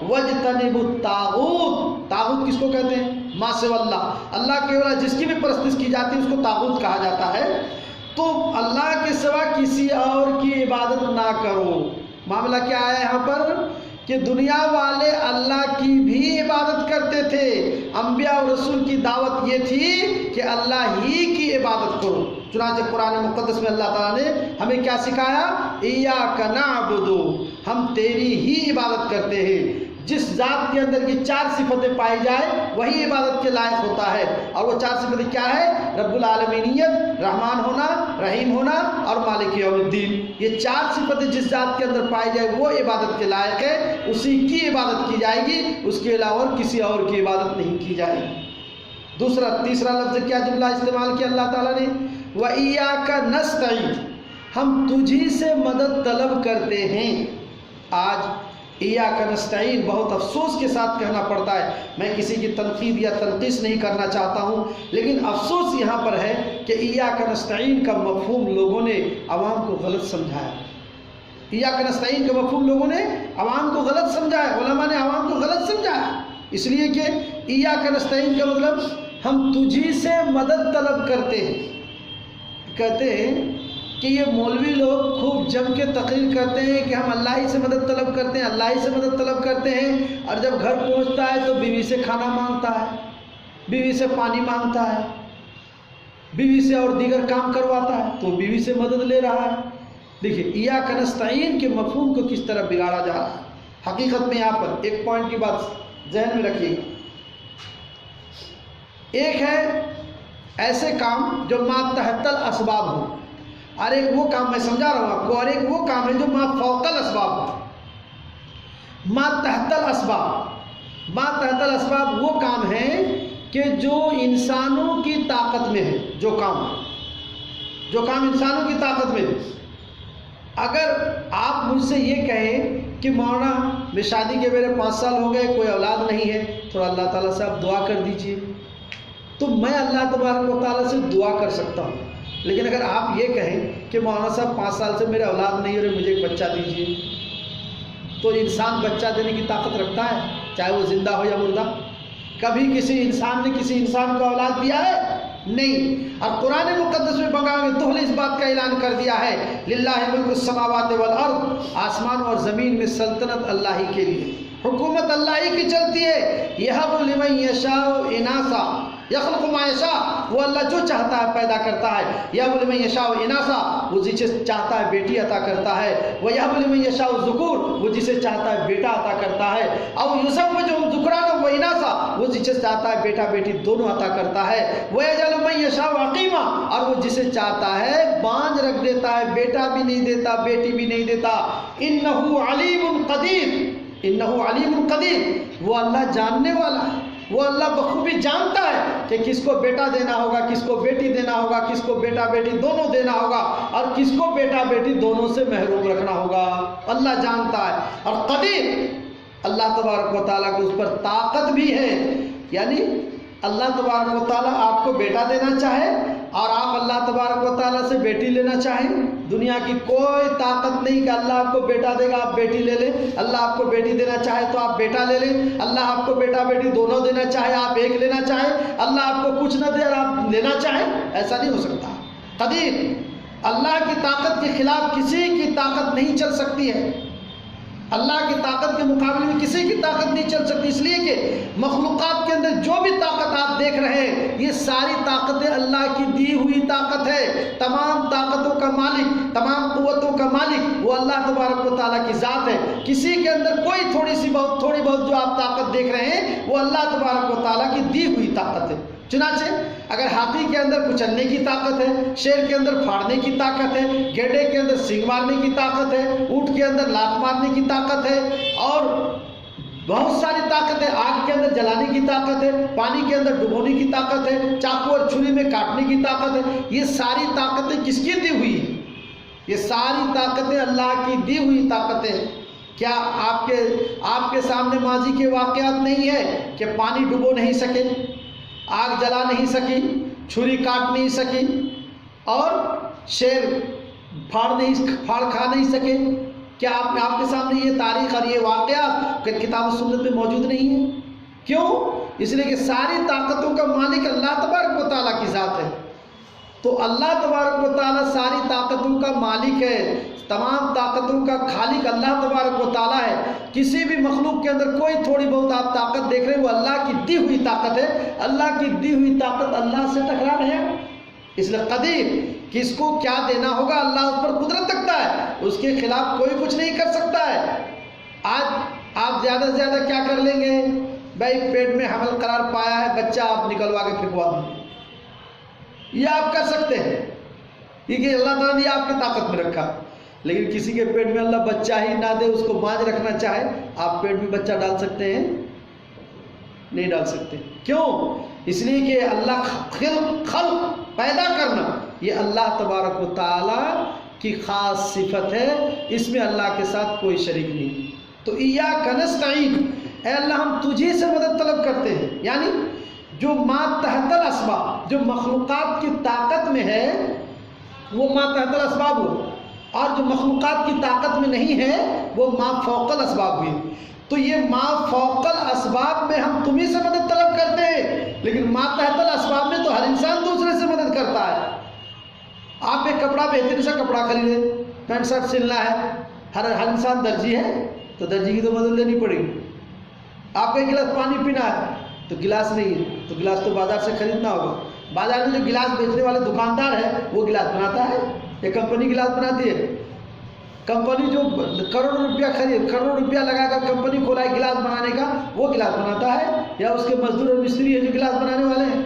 وَاجْتَنِبُوا الطَّاغُوتَ، طاغوت کس کو کہتے ہیں؟ ما سوى اللہ، اللہ کے علاوہ جس کی بھی پرستش کی جاتی ہے اس کو طاغوت کہا جاتا ہے۔ تو اللہ کے سوا کسی اور کی عبادت نہ کرو۔ معاملہ کیا ہے یہاں پر کہ دنیا والے اللہ کی بھی عبادت کرتے تھے، انبیاء اور رسول کی دعوت یہ تھی کہ اللہ ہی کی عبادت کرو۔ چنانچہ قرآن مقدس میں اللہ تعالیٰ نے ہمیں کیا سکھایا؟ ایاک نعبد، ہم تیری ہی عبادت کرتے ہیں۔ جس ذات کے اندر یہ چار صفتیں پائی جائے وہی عبادت کے لائق ہوتا ہے، اور وہ چار صفتیں کیا ہے؟ رب العالمینیت، رحمان ہونا، رحیم ہونا اور مالک یوم الدین۔ یہ چار صفتیں جس ذات کے اندر پائی جائے وہ عبادت کے لائق ہے، اسی کی عبادت کی جائے گی، اس کے علاوہ کسی اور کی عبادت نہیں کی جائے گی۔ تیسرا لفظ کیا جملہ استعمال کیا اللہ تعالیٰ نے؟ وَإِيَّاكَ نَسْتَعِينُ، ہم تجھی سے مدد طلب کرتے ہیں۔ آج ایاک نستعین بہت افسوس کے ساتھ کہنا پڑتا ہے، میں کسی کی تنقید یا تنقیص نہیں کرنا چاہتا ہوں، لیکن افسوس یہاں پر ہے کہ ایاک نستعین کا مفہوم لوگوں نے عوام کو غلط سمجھایا۔ ایاک نستعین کا مفہوم لوگوں نے عوام کو غلط سمجھایا، علماء نے عوام کو غلط سمجھایا، اس لیے کہ ایاک نستعین کا مطلب ہم تجھی سے مدد طلب کرتے ہیں۔ کہتے ہیں کہ یہ مولوی لوگ خوب جم کے تقریر کرتے ہیں کہ ہم اللہ ہی سے مدد طلب کرتے ہیں، اللہ ہی سے مدد طلب کرتے ہیں، اور جب گھر پہنچتا ہے تو بیوی سے کھانا مانگتا ہے، بیوی سے پانی مانگتا ہے، بیوی سے اور دیگر کام کرواتا ہے، تو بیوی سے مدد لے رہا ہے۔ دیکھیے ایاک نستعین کے مفہوم کو کس طرح بگاڑا جا رہا ہے۔ حقیقت میں یہاں پر ایک پوائنٹ کی بات ذہن میں رکھیے گا، ایک ہے ایسے کام جو ما تحت الاسباب ہو، اور ایک وہ کام، میں سمجھا رہا ہوں آپ کو، اور ایک وہ کام ہے جو ما فوق الاسباب ہے۔ ما تحت الاسباب، ما تحت الاسباب وہ کام ہے کہ جو انسانوں کی طاقت میں ہے، جو کام انسانوں کی طاقت میں ہے۔ اگر آپ مجھ سے یہ کہیں کہ مولانا میں شادی کے میرے 5 سال ہو گئے، کوئی اولاد نہیں ہے، تھوڑا اللہ تعالیٰ سے آپ دعا کر دیجئے، تو میں اللہ تبارک و تعالیٰ سے دعا کر سکتا ہوں۔ لیکن اگر آپ یہ کہیں کہ مولانا صاحب 5 سال سے میرے اولاد نہیں ہو رہے، مجھے ایک بچہ دیجیے، تو انسان بچہ دینے کی طاقت رکھتا ہے، چاہے وہ زندہ ہو یا مردہ؟ کبھی کسی انسان نے کسی انسان کو اولاد دیا ہے؟ نہیں۔ اور قرآن مقدس میں بغاوت دوہلے اس بات کا اعلان کر دیا ہے، للہ ملک السماوات والارض، آسمان اور زمین میں سلطنت اللہ ہی کے لیے، حکومت اللہ ہی کی چلتی ہے۔ یہب لمن یشاء اناثا یخلق ما یشاء، وہ اللہ جو چاہتا ہے پیدا کرتا ہے۔ یہب لمن یشاء اناثا، وہ جسے چاہتا ہے بیٹی عطا کرتا ہے، ویہب لمن یشاء الذکور، وہ جسے چاہتا ہے بیٹا عطا کرتا ہے، او یزوجہم ذکرانا و اناثا، وہ جسے چاہتا ہے بیٹا بیٹی دونوں عطا کرتا ہے، ویجعل من یشاء عقیما، اور وہ جسے چاہتا ہے بانج رکھ دیتا ہے، بیٹا بھی نہیں دیتا بیٹی بھی نہیں دیتا۔ انہ علیم قدیر، انہ علیم قدیر، وہ اللہ جاننے والا ہے، وہ اللہ بخوبی جانتا ہے کہ کس کو بیٹا دینا ہوگا، کس کو بیٹی دینا ہوگا، کس کو بیٹا بیٹی دونوں دینا ہوگا، اور کس کو بیٹا بیٹی دونوں سے محروم رکھنا ہوگا، اللہ جانتا ہے۔ اور قدیر، اللہ تبارک و تعالیٰ کو اس پر طاقت بھی ہے، یعنی اللہ تبارک و تعالیٰ آپ کو بیٹا دینا چاہے اور آپ اللہ تبارک و تعالیٰ سے بیٹی لینا چاہیں، دنیا کی کوئی طاقت نہیں کہ اللہ آپ کو بیٹا دے گا آپ بیٹی لے لیں، اللہ آپ کو بیٹی دینا چاہے تو آپ بیٹا لے لیں، اللہ آپ کو بیٹا بیٹی دونوں دینا چاہے آپ ایک لینا چاہیں، اللہ آپ کو کچھ نہ دے اور آپ لینا چاہیں، ایسا نہیں ہو سکتا۔ قدیر، اللہ کی طاقت کے خلاف کسی کی طاقت نہیں چل سکتی ہے، اللہ کی طاقت کے مقابلے میں کسی کی طاقت نہیں چل سکتی، اس لیے کہ مخلوقات کے اندر جو بھی طاقت آپ دیکھ رہے ہیں یہ ساری طاقتیں اللہ کی دی ہوئی طاقت ہے۔ تمام طاقتوں کا مالک، تمام قوتوں کا مالک وہ اللہ تبارک و تعالیٰ کی ذات ہے۔ کسی کے اندر کوئی تھوڑی بہت جو آپ طاقت دیکھ رہے ہیں وہ اللہ تبارک و تعالیٰ کی دی ہوئی طاقت ہے۔ چنانچہ اگر ہاتھی کے اندر کچلنے کی طاقت ہے، شیر کے اندر پھاڑنے کی طاقت ہے، گھیڑے کے اندر سینگ مارنے کی طاقت ہے، اونٹ کے اندر لات مارنے کی طاقت ہے، اور بہت ساری طاقت ہے، آگ کے اندر جلانے کی طاقت ہے، پانی کے اندر ڈبونے کی طاقت ہے، چاقو اور چھری میں کاٹنے کی طاقت ہے۔ یہ ساری طاقتیں کس کی دی ہوئی ہیں؟ یہ ساری طاقتیں اللہ کی دی ہوئی طاقتیں ہیں۔ کیا آپ کے سامنے ماضی کے واقعات نہیں ہے کہ پانی ڈبو نہیں سکے، آگ جلا نہیں سکی، چھری کاٹ نہیں سکی، اور شیر پھاڑ کھا نہیں سکے؟ کیا آپ کے سامنے یہ تاریخ اور یہ واقعات کتاب و سنت میں موجود نہیں ہے؟ کیوں؟ اس لیے کہ ساری طاقتوں کا مالک اللہ تبارک و تعالیٰ کی ذات ہے۔ تو اللہ تبارک و تعالیٰ ساری طاقتوں کا مالک ہے، تمام طاقتوں کا خالق اللہ تبارک و تعالیٰ ہے۔ کسی بھی مخلوق کے اندر کوئی تھوڑی بہت آپ طاقت دیکھ رہے ہیں، وہ اللہ کی دی ہوئی طاقت ہے۔ اللہ کی دی ہوئی طاقت اللہ سے ٹکرا رہے ہیں، اس لیے قدیر، کس کو کیا دینا ہوگا اللہ اس پر قدرت رکھتا ہے، اس کے خلاف کوئی کچھ نہیں کر سکتا ہے۔ آج آپ زیادہ سے زیادہ کیا کر لیں گے؟ بھائی پیٹ میں حمل قرار پایا ہے، بچہ آپ نکلوا کے پھینکوا دیں، یہ آپ کر سکتے ہیں، کیونکہ اللہ تعالیٰ نے آپ کی طاقت میں رکھا۔ لیکن کسی کے پیٹ میں اللہ بچہ ہی نہ دے، اس کو باندھ رکھنا چاہے، آپ پیٹ میں بچہ ڈال سکتے ہیں؟ نہیں ڈال سکتے۔ کیوں؟ اس لیے کہ اللہ خلق پیدا کرنا یہ اللہ تبارک و تعالیٰ کی خاص صفت ہے، اس میں اللہ کے ساتھ کوئی شریک نہیں۔ تو ایاک نستعین، اے اللہ ہم تجھی سے مدد طلب کرتے ہیں، یعنی جو ما تحت الاسباب، جو مخلوقات کی طاقت میں ہے وہ ما تحت الاسباب ہو، اور جو مخلوقات کی طاقت میں نہیں ہے وہ ما فوق الاسباب ہوئی۔ تو یہ ما فوق الاسباب میں ہم تمہیں سے مدد طلب کرتے ہیں، لیکن ما تحت الاسباب میں تو ہر انسان دوسرے سے مدد کرتا ہے۔ آپ ایک کپڑا بہترین سا کپڑا خریدے، پینٹ شرٹ سلنا ہے، ہر انسان درجی ہے تو درجی کی تو مدد لینی پڑے گی۔ آپ کو ایک گلاس پانی پینا ہے تو گلاس نہیں ہے تو گلاس تو بازار سے خریدنا ہوگا۔ بازار میں جو گلاس بیچنے والے دکاندار ہے وہ گلاس بناتا ہے، ایک کمپنی گلاس بناتی ہے۔ کمپنی جو کروڑ روپیہ لگا کر کمپنی کھولا ہے گلاس بنانے کا، وہ گلاس بناتا ہے، یا اس کے مزدور اور مستری ہے جو گلاس بنانے والے ہیں۔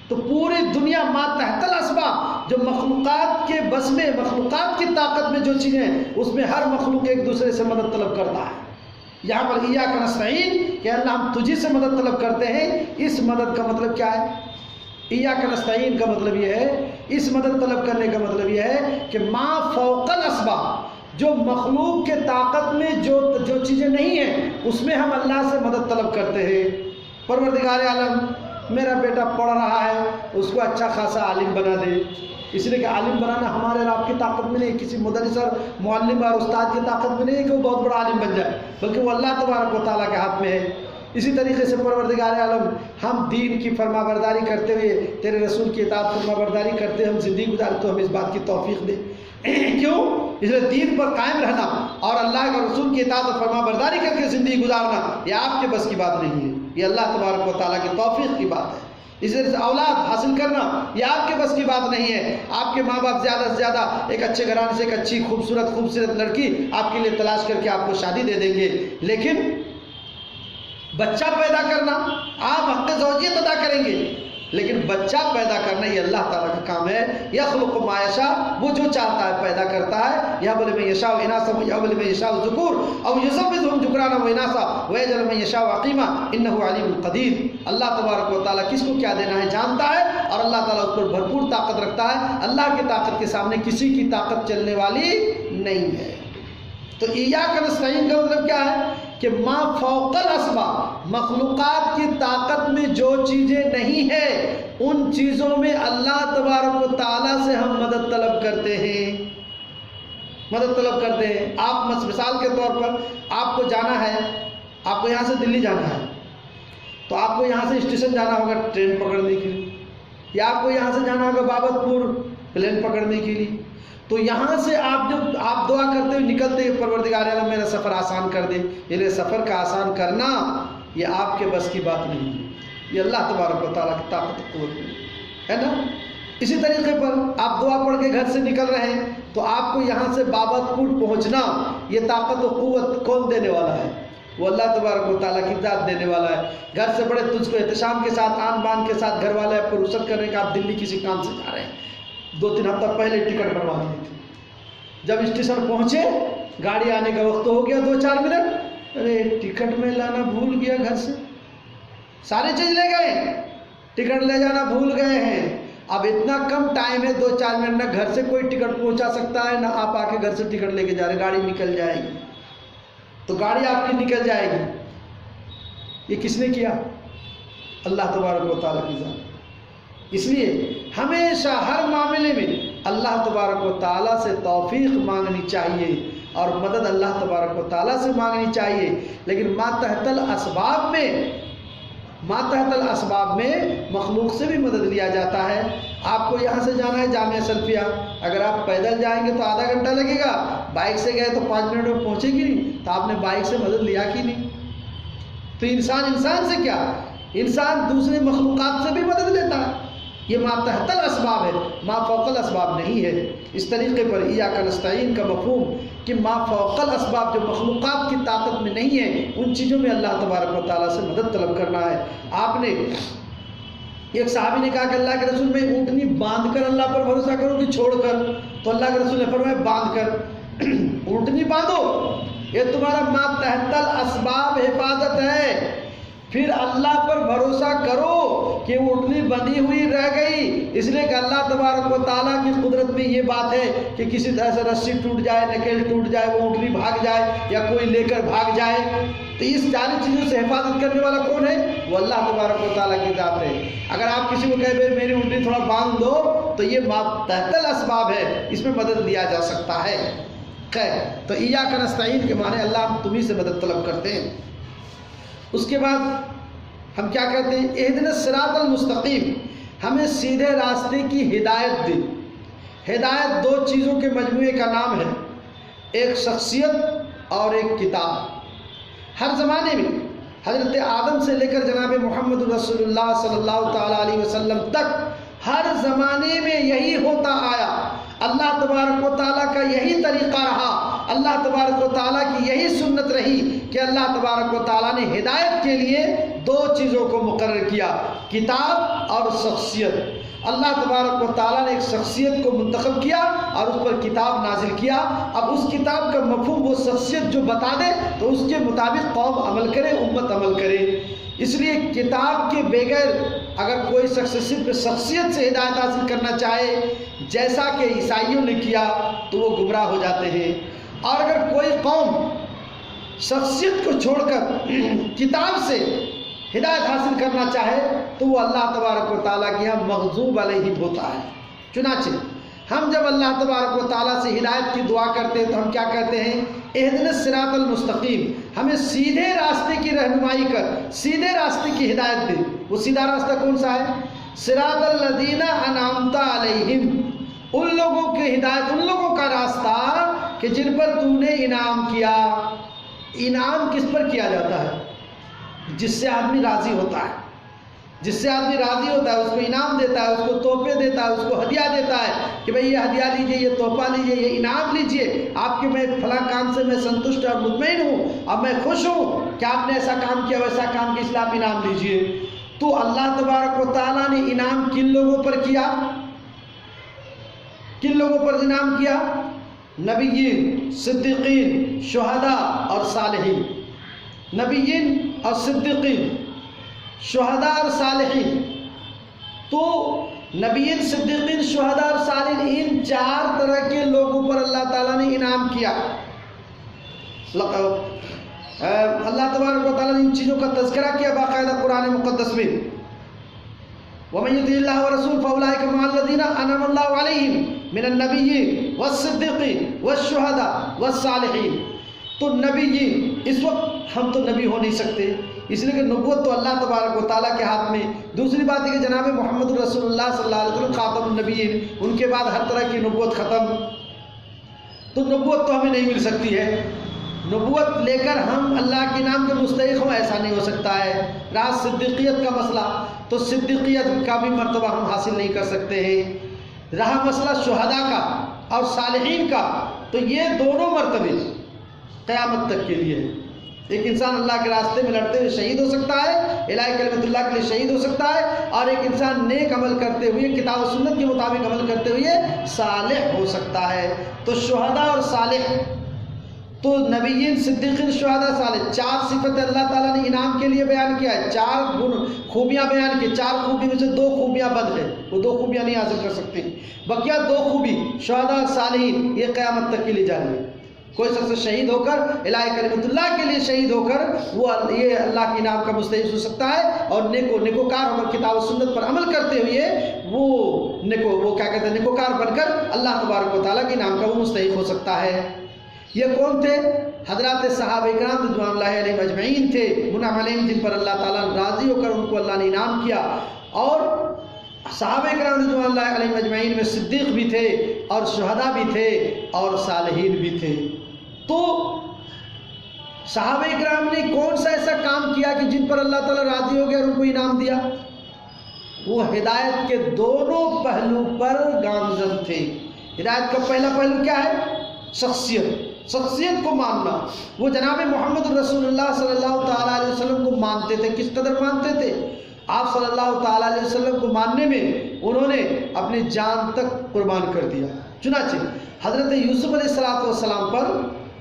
تو پوری دنیا ما تحت الاسباب، جو مخلوقات کے بس میں، مخلوقات کی طاقت میں جو چیزیں ہیں، اس میں ہر مخلوق ایک دوسرے سے مدد طلب کرتا ہے۔ یہاں پر ایاک نستعین کہ اللہ ہم تجھی سے مدد طلب کرتے ہیں، اس مدد کا مطلب کیا ہے؟ ایاک نستعین کا مطلب یہ ہے، اس مدد طلب کرنے کا مطلب یہ ہے کہ ما فوق الاسباب، جو مخلوق کے طاقت میں جو چیزیں نہیں ہیں اس میں ہم اللہ سے مدد طلب کرتے ہیں۔ پروردگار عالم میرا بیٹا پڑھ رہا ہے، اس کو اچھا خاصا عالم بنا دے، اس لیے کہ عالم بنانا ہمارے اور آپ کی طاقت میں نہیں، کسی مدرس اور معلم اور استاد کی طاقت میں نہیں ہے کہ وہ بہت بڑا عالم بن جائے، بلکہ وہ اللہ تبارک و تعالیٰ کے ہاتھ میں ہے۔ اسی طریقے سے پروردگار عالم ہم دین کی فرما برداری کرتے ہوئے، تیرے رسول کی اطاعت فرما برداری کرتے ہم زندگی گزارے تو ہمیں اس بات کی توفیق دے۔ کیوں؟ اس لیے دین پر قائم رہنا اور اللہ کے رسول کی اطاعت اور فرما برداری کر کے زندگی گزارنا یہ آپ کے بس کی بات نہیں ہے، یہ اللہ تبارک و تعالیٰ کی توفیق کی بات ہے۔ اس طرح سے اولاد حاصل کرنا یہ آپ کے بس کی بات نہیں ہے۔ آپ کے ماں باپ زیادہ سے زیادہ ایک اچھے گھرانے سے ایک اچھی خوبصورت لڑکی آپ کے لیے تلاش کر کے آپ کو شادی دے دیں گے، لیکن بچہ پیدا کرنا آپ حق زوجیت ادا کریں گے، لیکن بچہ پیدا کرنا یہ اللہ تعالیٰ کا کام ہے۔ یخلق ما یشاء، وہ جو چاہتا ہے پیدا کرتا ہے۔ یہب لمن یشاء اناثا ویہب لمن یشاء الذکور او یزوجہم ذکرانا واناثا ویجعل من یشاء عقیما انہ علیم قدیر۔ اللہ تبارک و تعالیٰ کس کو کیا دینا ہے جانتا ہے، اور اللہ تعالیٰ اس پر بھرپور طاقت رکھتا ہے۔ اللہ کی طاقت کے سامنے کسی کی طاقت چلنے والی نہیں ہے۔ تو ایاک نستعین کا مطلب کیا ہے کہ ما فوق الاسباب، مخلوقات کی طاقت میں جو چیزیں نہیں ہیں ان چیزوں میں اللہ تبارک و تعالیٰ سے ہم مدد طلب کرتے ہیں، مدد طلب کرتے ہیں۔ آپ مثال کے طور پر آپ کو جانا ہے، آپ کو یہاں سے دلی جانا ہے تو آپ کو یہاں سے اسٹیشن جانا ہوگا ٹرین پکڑنے کے لیے، یا آپ کو یہاں سے جانا ہوگا بابت پور پلین پکڑنے کے لیے۔ تو یہاں سے جب آپ دعا کرتے ہوئے نکلتے ہیں پروردگار عالم میرا سفر آسان کر دے، یہ سفر کا آسان کرنا یہ آپ کے بس کی بات نہیں ہے، یہ اللہ تبارک و تعالیٰ کی طاقت و قوت ہے نا۔ اسی طریقے پر آپ دعا پڑھ کے گھر سے نکل رہے ہیں تو آپ کو یہاں سے بابت پور پہنچنا یہ طاقت و قوت کون دینے والا ہے؟ وہ اللہ تبارک و تعالیٰ کی ذات دینے والا ہے۔ گھر سے بڑے تجھ کو احتشام کے ساتھ آن بان کے ساتھ گھر والے آپ کو رخصت کرنے کا، آپ دلی کسی کام سے جا رہے ہیں، 2-3 ہفتہ پہلے ٹکٹ بنوا دی تھی، جب اسٹیشن پہنچے گاڑی آنے کا وقت ہو گیا 2-4 منٹ، ارے ٹکٹ میں لانا بھول گیا گھر سے، ساری چیز لے گئے، ٹکٹ لے جانا بھول گئے ہیں، اب اتنا کم ٹائم ہے 2-4 منٹ، نہ گھر سے کوئی ٹکٹ پہنچا سکتا ہے، نہ آپ آ کے گھر سے ٹکٹ لے کے جا رہے، گاڑی نکل جائے گی، تو گاڑی آپ کی نکل جائے گی، یہ کس نے کیا؟ اللہ تبارک و تعالیٰ کی ذات۔ اس لیے ہمیشہ ہر معاملے میں اللہ تبارک و تعالیٰ سے توفیق مانگنی چاہیے اور مدد اللہ تبارک و تعالیٰ سے مانگنی چاہیے، لیکن ماتحت الاسباب میں مخلوق سے بھی مدد لیا جاتا ہے۔ آپ کو یہاں سے جانا ہے جامعہ سلفیہ، اگر آپ پیدل جائیں گے تو آدھا گھنٹہ لگے گا، بائک سے گئے تو 5 منٹ میں پہنچے گی نہیں، تو آپ نے بائک سے مدد لیا کہ نہیں؟ تو انسان سے کیا، انسان دوسرے مخلوقات سے بھی مدد لیتا ہے، یہ ما تحت الاسباب ہے، ما فوق الاسباب نہیں ہے۔ اس طریقے پر ایاک نستعین کا مفہوم کہ ما فوق الاسباب جو مخلوقات کی طاقت میں نہیں ہے، ان چیزوں میں اللہ تبارک و تعالیٰ سے مدد طلب کرنا ہے۔ آپ نے ایک صحابی نے کہا کہ اللہ کے رسول، میں اونٹنی باندھ کر اللہ پر بھروسہ کروں کہ چھوڑ کر؟ تو اللہ کے رسول نے فرمایا باندھ کر اونٹنی باندھو، یہ تمہارا ما تحت الاسباب حفاظت ہے، پھر اللہ پر بھروسہ کرو کہ اونٹنی بندھی ہوئی رہ گئی، اس لیے کہ اللہ تبارک و تعالیٰ کی قدرت میں یہ بات ہے کہ کسی طرح سے رسی ٹوٹ جائے، نکیل ٹوٹ جائے، وہ اونٹنی بھاگ جائے یا کوئی لے کر بھاگ جائے، تو اس ساری چیزوں سے حفاظت کرنے والا کون ہے؟ وہ اللہ تبارک و تعالیٰ کی ذات ہے۔ اگر آپ کسی کو کہے بھائی میری اونٹنی تھوڑا باندھ دو، تو یہ ما تحت الاسباب ہے، اس میں مدد لیا جا سکتا ہے۔ خیر، تو ایاک نستعین کے معنی اللہ ہم تمہیں سے مدد طلب کرتے ہیں۔ اس کے بعد ہم کیا کہتے ہیں؟ اہدنا الصراط المستقیم، ہمیں سیدھے راستے کی ہدایت دی۔ ہدایت 2 چیزوں کے مجموعے کا نام ہے، ایک شخصیت اور ایک کتاب۔ ہر زمانے میں حضرت آدم سے لے کر جناب محمد رسول اللہ صلی اللہ تعالیٰ علیہ وسلم تک ہر زمانے میں یہی ہوتا آیا، اللہ تبارک و تعالیٰ کا یہی طریقہ رہا، اللہ تبارک و تعالیٰ کی یہی سنت رہی کہ اللہ تبارک و تعالیٰ نے ہدایت کے لیے 2 چیزوں کو مقرر کیا، کتاب اور شخصیت۔ اللہ تبارک و تعالیٰ نے ایک شخصیت کو منتخب کیا اور اس پر کتاب نازل کیا۔ اب اس کتاب کا مفہوم وہ شخصیت جو بتا دے تو اس کے مطابق قوم عمل کرے، امت عمل کرے۔ اس لیے کتاب کے بغیر اگر کوئی شخص صرف شخصیت سے ہدایت حاصل کرنا چاہے، جیسا کہ عیسائیوں نے کیا، تو وہ گمراہ ہو جاتے ہیں۔ اور اگر کوئی قوم شخصیت کو چھوڑ کر کتاب سے ہدایت حاصل کرنا چاہے تو وہ اللہ تبارک و تعالیٰ کے یہاں مغضوب علیہ ہوتا ہے۔ چنانچہ ہم جب اللہ تبارک و تعالیٰ سے ہدایت کی دعا کرتے ہیں تو ہم کیا کہتے ہیں؟ اہدنا الصراط المستقیم، ہمیں سیدھے راستے کی رہنمائی کر، سیدھے راستے کی ہدایت دے۔ وہ سیدھا راستہ کون سا ہے؟ صراط الذین انعمت علیہم، ان لوگوں کی ہدایت، ان لوگوں کا راستہ کہ جن پر تو نے انعام کیا۔ انعام کس پر کیا جاتا ہے؟ جس سے آدمی راضی ہوتا ہے، جس سے آدمی راضی ہوتا ہے اس کو انعام دیتا ہے، اس کو تحفے دیتا ہے، اس کو ہدیہ دیتا ہے کہ بھئی یہ ہدیہ لیجئے، یہ تحفہ لیجئے، یہ انعام لیجئے، آپ کے میں فلاں کام سے میں سنتشٹ اور مطمئن ہوں، اب میں خوش ہوں کہ آپ نے ایسا کام کیا، ویسا کام کیا، اس لیے آپ انعام لیجئے۔ تو اللہ تبارک و تعالیٰ نے انعام کن لوگوں پر کیا؟ کن لوگوں پر انعام کیا؟ نبیین، صدیقین، شہداء اور صالحین۔ نبیین اور صدیقین، شہداء اور صالحین۔ تو نبیین، صدیقین، شہداء اور صالحین، ان 4 طرح کے لوگوں پر اللہ تعالیٰ نے انعام کیا۔ اللہ تبارک و تعالیٰ نے ان چیزوں کا تذکرہ کیا باقاعدہ قرآن مقدس میں۔ وَمَن يُطِعِ اللَّهَ وَرَسُولَهُ فَأُولَٰئِكَ مَعَ الَّذِينَ أَنْعَمَ اللَّهُ عَلَيْهِم مِّنَ النَّبِيِّينَ وَالصِّدِّيقِينَ وَالشُّهَدَاءِ وَالصَّالِحِينَ۔ تو نبیین، اس وقت ہم تو نبی ہو نہیں سکتے، اس لیے کہ نبوت تو اللہ تبارک و تعالیٰ کے ہاتھ میں۔ دوسری بات ہے کہ جناب محمد رسول اللہ صلی اللہ علیہ وسلم خاتم النبیین، ان کے بعد ہر طرح کی نبوت ختم، تو نبوت تو ہمیں نہیں مل سکتی ہے۔ نبوت لے کر ہم اللہ کے نام کے مستحق ہوں، ایسا نہیں ہو سکتا ہے۔ رہا صدیقیت کا مسئلہ، تو صدیقیت کا بھی مرتبہ ہم حاصل نہیں کر سکتے ہیں۔ رہا مسئلہ شہداء کا اور صالحین کا، تو یہ دونوں مرتبے قیامت تک کے لیے ہے۔ ایک انسان اللہ کے راستے میں لڑتے ہوئے شہید ہو سکتا ہے، الہی کلمت اللہ کے لیے شہید ہو سکتا ہے، اور ایک انسان نیک عمل کرتے ہوئے، کتاب و سنت کے مطابق عمل کرتے ہوئے صالح ہو سکتا ہے۔ تو شہداء اور صالح تو نبیین، صدیقین، شہداء، صالح، 4 صفتیں اللہ تعالیٰ نے انعام کے لیے بیان کیا ہے، 4 خوبیاں بیان کی، 4 خوبی میں سے 2 خوبیاں بد ہیں، وہ 2 خوبیاں نہیں حاصل کر سکتے، بقیہ 2 خوبی شہداء، صالحین، یہ قیامت تک کے لیے جاری ہے۔ کوئی شخص شہید ہو کر الہ کلمت اللہ کے لیے شہید ہو کر وہ یہ اللہ کے انعام کا مستحق ہو سکتا ہے، اور نیکوکار ہو کر کتاب و سنت پر عمل کرتے ہوئے وہ کیا کہتے ہیں نیکوکار بن کر اللہ تبارک و تعالیٰ کے انعام کا وہ مستحق ہو سکتا ہے۔ یہ کون تھے؟ حضرات صحابہ کرام رضوان اللہ علیہم اجمعین تھے، منعم علیہم، جن پر اللہ تعالیٰ راضی ہو کر ان کو اللہ نے انعام کیا۔ اور صحابہ کرام رضوان اللہ علیہم اجمعین میں صدیق بھی تھے اور شہداء بھی تھے اور صالحین بھی تھے۔ تو صحابہ کرام نے کون سا ایسا کام کیا کہ جن پر اللہ تعالیٰ راضی ہو گیا اور ان کو انعام دیا؟ وہ ہدایت کے دونوں پہلو پر گامزن تھے۔ ہدایت کا پہلا پہلو کیا ہے؟ شخصیت کو ماننا۔ وہ جناب محمد رسول اللہ صلی اللہ تعالیٰ علیہ وسلم کو مانتے تھے۔ کس قدر مانتے تھے؟ آپ صلی اللہ تعالیٰ علیہ وسلم کو ماننے میں انہوں نے اپنی جان تک قربان کر دیا۔ چنانچہ حضرت یوسف علیہ السلام پر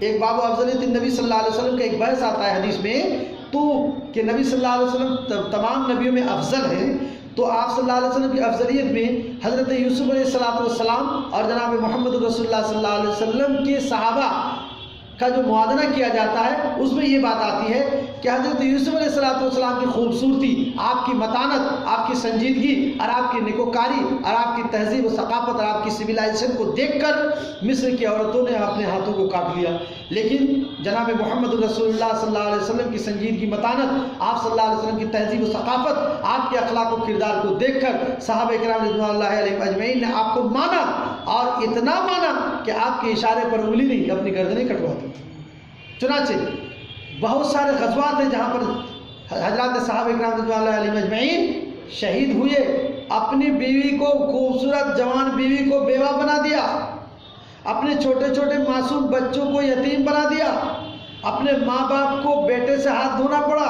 ایک باب و افضلیت نبی صلی اللہ علیہ وسلم کا ایک بحث آتا ہے حدیث میں، تو کہ نبی صلی اللہ علیہ وسلم تمام نبیوں میں افضل ہیں، تو آپ صلی اللہ علیہ وسلم کی افضلیت میں حضرت یوسف علیہ السلام اور جناب محمد رسول اللہ صلی اللہ علیہ وسلم کے صحابہ کا جو موازنہ کیا جاتا ہے، اس میں یہ بات آتی ہے کہ حضرت یوسف علیہ السلام کی خوبصورتی، آپ کی متانت، آپ کی سنجیدگی اور آپ کی نیکوکاری اور آپ کی تہذیب و ثقافت اور آپ کی سویلائزیشن کو دیکھ کر مصر کی عورتوں نے اپنے ہاتھوں کو کاٹ لیا، لیکن جناب محمد رسول اللہ صلی اللہ علیہ وسلم کی سنجیدگی، متانت، آپ صلی اللہ علیہ وسلم کی تہذیب و ثقافت، آپ کے اخلاق و کردار کو دیکھ کر صحابہ کرام رضوان اللہ علیہم اجمعین نے آپ کو مانا، اور اتنا مانا کہ آپ کے اشارے پر انگلی نہیں اپنی گردنیں کٹوا دی۔ چنانچہ بہت سارے غزوات ہیں جہاں پر حضرات صحابہ کرام رضوان اللہ علیہم اجمعین شہید ہوئے، اپنی بیوی کو، خوبصورت جوان بیوی کو بیوہ بنا دیا، اپنے چھوٹے چھوٹے معصوم بچوں کو یتیم بنا دیا، اپنے ماں باپ کو بیٹے سے ہاتھ دھونا پڑا،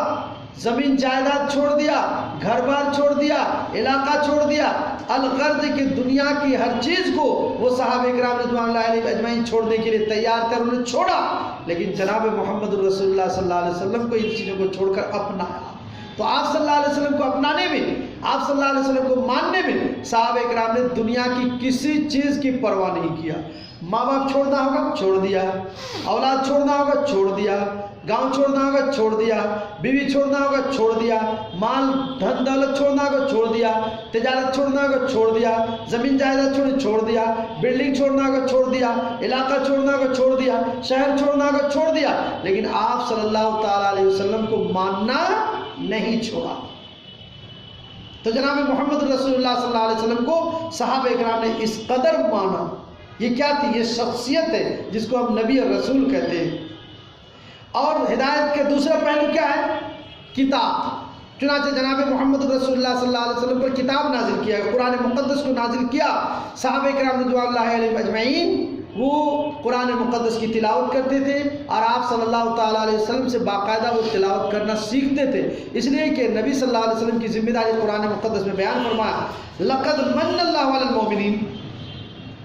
زمین جائیداد چھوڑ دیا، گھر بار چھوڑ دیا، علاقہ چھوڑ دیا، الغرض کی دنیا کی ہر چیز کو وہ صحابہ کرام رضوان اللہ علیہ اجمعین چھوڑنے کے لیے تیار تھے، انہوں نے چھوڑا، لیکن جناب محمد رسول اللہ صلی اللہ علیہ وسلم کو ان چیزوں کو چھوڑ کر اپنایا۔ تو آپ صلی اللہ علیہ وسلم کو اپنانے میں، آپ صلی اللہ علیہ وسلم کو ماننے میں صحابہ کرام نے دنیا کی کسی چیز کی پرواہ نہیں کیا۔ ماں باپ چھوڑنا ہوگا چھوڑ دیا، اولاد چھوڑنا ہوگا چھوڑ دیا، گاؤں چھوڑنا ہوگا چھوڑ دیا، بیوی چھوڑنا ہوگا چھوڑ دیا، مال دھن دولت چھوڑنا ہوگا چھوڑ دیا، تجارت چھوڑنا ہوگا چھوڑ دیا، زمین جائیداد چھوڑ دیا، بلڈنگ چھوڑنا ہوگا چھوڑ دیا، علاقہ چھوڑنا ہوگا چھوڑ دیا، شہر چھوڑنا ہوگا چھوڑ دیا، لیکن آپ صلی اللہ تعالیٰ علیہ وسلم کو ماننا نہیں چھوڑا۔ تو جناب محمد رسول اللہ صلی اللہ علیہ وسلم کو صحابہ کرام نے اس قدر مانا۔ یہ کیا تھی؟ یہ شخصیت ہے جس کو ہم نبی اور رسول کہتے ہیں۔ اور ہدایت کے دوسرا پہلو کیا ہے؟ کتاب۔ چنانچہ جناب محمد رسول اللہ صلی اللہ علیہ وسلم پر کتاب نازل کیا، قرآن مقدس کو نازل کیا۔ صحابہ کرام رضوان اللہ علیہم اجمعین وہ قرآن مقدس کی تلاوت کرتے تھے، اور آپ صلی اللہ تعالیٰ علیہ وسلم سے باقاعدہ وہ تلاوت کرنا سیکھتے تھے، اس لیے کہ نبی صلی اللہ علیہ وسلم کی ذمہ داری قرآن مقدس میں بیان فرمایا، لَقَدْ مَنَّ اللَّهُ عَلَى الْمُؤْمِنِينَ،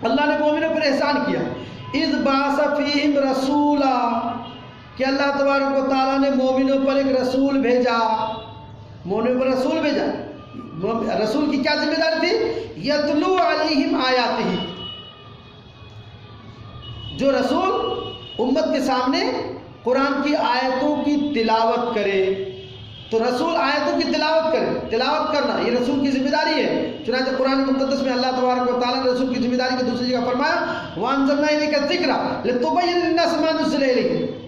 اللہ نے مومنوں پر احسان کیا، اِذْ بَعَثَ فِيهِمْ رَسُولًا، کہ اللہ تبارک و تعالیٰ نے مومنوں پر ایک رسول بھیجا، مومنوں پر رسول بھیجا۔ رسول کی کیا ذمہ داری تھی؟ یتلو علیہم آیاتہ، جو رسول امت کے سامنے قرآن کی آیتوں کی تلاوت کرے، تو رسول آیتوں کی تلاوت کرے، تلاوت کرنا یہ رسول کی ذمہ داری ہے۔ چنانچہ قرآن مقدس میں اللہ تبارک و تعالیٰ نے رسول کی ذمہ داری کی دوسری جگہ فرمایا، وَأَنزَلْنَا إِلَيْكَ الذِّكْرَ لِتُبَيِّنَ لِلنَّاسِ مَا نُزِّلَ إِلَيْهِمْ،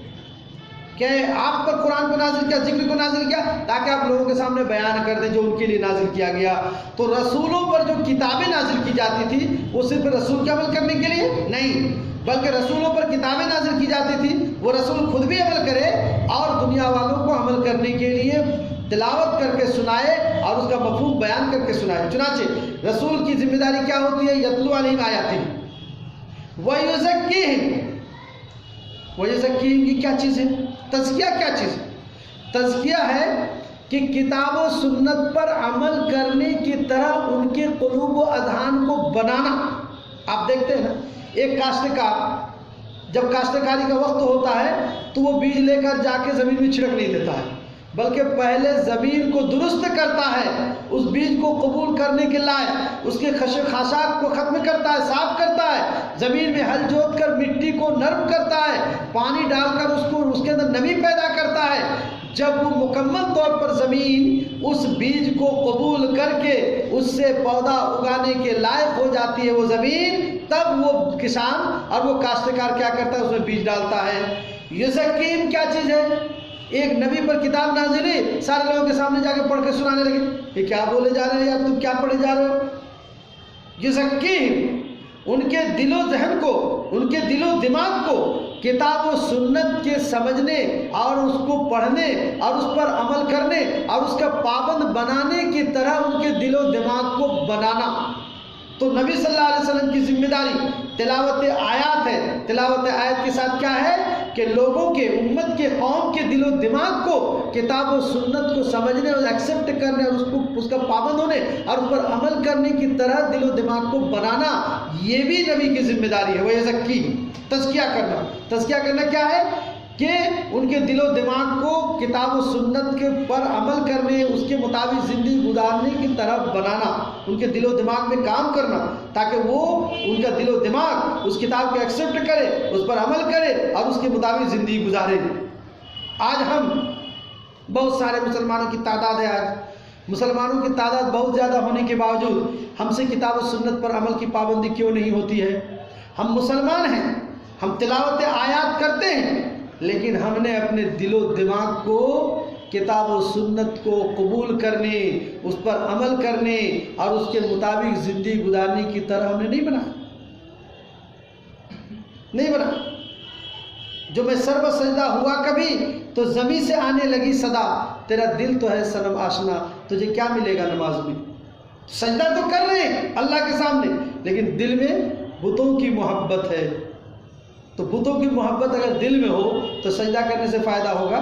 کہ آپ پر قرآن کو نازل کیا، ذکر کو نازل کیا تاکہ آپ لوگوں کے سامنے بیان کر دیں جو ان کے لیے نازل کیا گیا۔ تو رسولوں پر جو کتابیں نازل کی جاتی تھی وہ صرف رسول کے عمل کرنے کے لیے نہیں، بلکہ رسولوں پر کتابیں نازل کی جاتی تھی، وہ رسول خود بھی عمل کرے اور دنیا والوں کو عمل کرنے کے لیے تلاوت کر کے سنائے اور اس کا مفہوم بیان کر کے سنائے۔ چنانچہ رسول کی ذمہ داری کیا ہوتی ہے؟ یتلو علیہم آیاتہ ویزکیہم، ویزکیہم یہ کیا چیز ہے؟ تزکیہ کیا چیز ہے؟ تزکیہ ہے کہ کتاب و سنت پر عمل کرنے کی طرح ان کے قلوب و اذہان کو بنانا۔ آپ دیکھتے ہیں نا، ایک کاشتکار جب کاشتکاری کا وقت ہوتا ہے تو وہ بیج لے کر جا کے زمین میں چھڑک نہیں دیتا ہے، بلکہ پہلے زمین کو درست کرتا ہے، اس بیج کو قبول کرنے کے لائق اس کے خاشاک کو ختم کرتا ہے، صاف کرتا ہے، زمین میں ہل جوت کر مٹی کو نرم کرتا ہے، پانی ڈال کر اس کے اندر نمی پیدا کرتا ہے۔ جب وہ مکمل طور پر زمین اس بیج کو قبول کر کے اس سے پودا اگانے کے لائق ہو جاتی ہے وہ زمین، تب وہ کسان اور وہ کاشتکار کیا کرتا ہے؟ اس میں بیج ڈالتا ہے۔ یزکیم کیا چیز ہے؟ ایک نبی پر کتاب نازل ہوئی، سارے لوگوں کے سامنے جا کے پڑھ کے سنانے لگے، یہ کیا بولے جا رہے ہیں یار، تم کیا پڑھے جا رہے ہو؟ یزکیم، ان کے دل و ذہن کو، ان کے دل و دماغ کو کتاب و سنت کے سمجھنے اور اس کو پڑھنے اور اس پر عمل کرنے اور اس کا پابند بنانے کی طرح ان کے دل و دماغ کو بنانا۔ تو نبی صلی اللہ علیہ وسلم کی ذمہ داری تلاوت آیات ہے۔ تلاوت آیات کے ساتھ کیا ہے کہ لوگوں کے، امت کے، قوم کے دل و دماغ کو کتاب و سنت کو سمجھنے اور ایکسیپٹ کرنے اور اس کا پابند ہونے اور اس پر عمل کرنے کی طرح دل و دماغ کو بنانا، یہ بھی نبی کی ذمہ داری ہے۔ وہ یزکی، تزکیہ کرنا۔ تزکیہ کرنا کیا ہے کہ ان کے دل و دماغ کو کتاب و سنت کے پر عمل کرنے، اس کے مطابق زندگی گزارنے کی طرف بنانا، ان کے دل و دماغ میں کام کرنا تاکہ وہ ان کا دل و دماغ اس کتاب کو ایکسیپٹ کرے، اس پر عمل کرے اور اس کے مطابق زندگی گزارے۔ آج ہم بہت سارے مسلمانوں کی تعداد ہے، آج مسلمانوں کی تعداد بہت زیادہ ہونے کے باوجود ہم سے کتاب و سنت پر عمل کی پابندی کیوں نہیں ہوتی ہے؟ ہم مسلمان ہیں، ہم تلاوت آیات کرتے ہیں، لیکن ہم نے اپنے دل و دماغ کو کتاب و سنت کو قبول کرنے، اس پر عمل کرنے اور اس کے مطابق زندگی گزارنے کی طرح ہم نے نہیں بنا۔ جو میں سر و سجدہ ہوا کبھی تو زمین سے آنے لگی صدا، تیرا دل تو ہے صنم آشنا، تجھے کیا ملے گا نماز میں؟ سجدہ تو کر رہے ہیں اللہ کے سامنے، لیکن دل میں بتوں کی محبت ہے۔ تو بتوں کی محبت اگر دل میں ہو تو سجدہ کرنے سے فائدہ ہوگا؟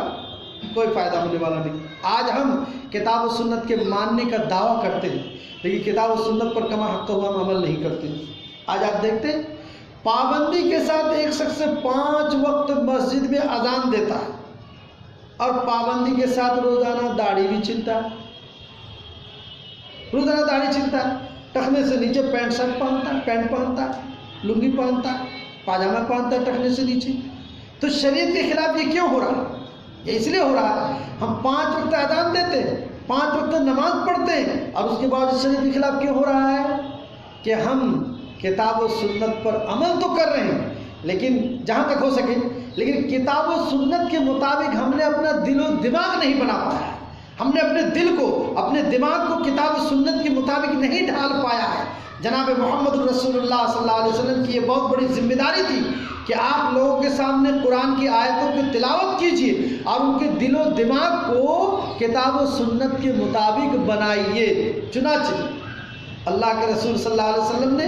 کوئی فائدہ ہونے والا نہیں۔ آج ہم کتاب و سنت کے ماننے کا دعویٰ کرتے ہیں، لیکن کتاب و سنت پر کما حق ہوا ہم عمل نہیں کرتے۔ آج آپ دیکھتے ہیں پابندی کے ساتھ ایک شخص 5 وقت مسجد میں اذان دیتا ہے اور پابندی کے ساتھ روزانہ داڑھی بھی چھلتا ہے، روزانہ داڑھی چھلتا ہے، ٹخنے سے نیچے پینٹ شرٹ پہنتا ہے، پینٹ پہنتا ہے، لنگی پہنتا ہے، پاجامہ پہنتا ہے ٹخنے سے نیچے۔ تو شریعت کے خلاف یہ کیوں ہو رہا ہے؟ یہ اس لیے ہو رہا ہے ہم 5 وقت اذان دیتے ہیں، 5 وقت نماز پڑھتے ہیں، اور اس کے بعد شریعت کے خلاف کیوں ہو رہا ہے کہ ہم کتاب و سنت پر عمل تو کر رہے ہیں، لیکن جہاں تک ہو سکے، لیکن کتاب و سنت کے مطابق ہم نے اپنا دل و دماغ نہیں بنا پایا ہے۔ ہم نے اپنے دل کو، اپنے دماغ کو کتاب و سنت کے مطابق نہیں ڈھال پایا ہے۔ جناب محمد رسول اللہ صلی اللہ علیہ وسلم کی یہ بہت بڑی ذمہ داری تھی کہ آپ لوگوں کے سامنے قرآن کی آیتوں کی تلاوت کیجیے اور ان کے دل و دماغ کو کتاب و سنت کے مطابق بنائیے۔ چنانچہ اللہ کے رسول صلی اللہ علیہ وسلم نے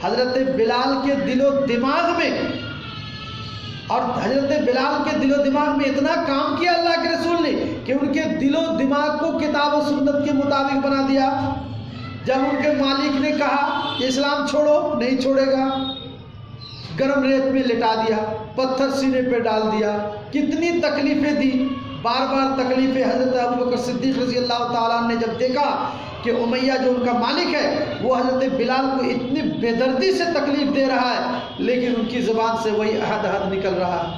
حضرت بلال کے دل و دماغ میں، اور حضرت بلال کے دل و دماغ میں اتنا کام کیا اللہ کے رسول نے کہ ان کے دل و دماغ کو کتاب و سنت کے مطابق بنا دیا۔ جب ان کے مالک نے کہا کہ اسلام چھوڑو، نہیں چھوڑے گا، گرم ریت میں لٹا دیا، پتھر سینے پہ ڈال دیا، کتنی تکلیفیں دی، بار بار تکلیفیں۔ حضرت ابوبکر صدیق رضی اللہ تعالیٰ نے جب دیکھا کہ امیہ جو ان کا مالک ہے وہ حضرت بلال کو اتنی بے دردی سے تکلیف دے رہا ہے، لیکن ان کی زبان سے وہی عہد نکل رہا ہے،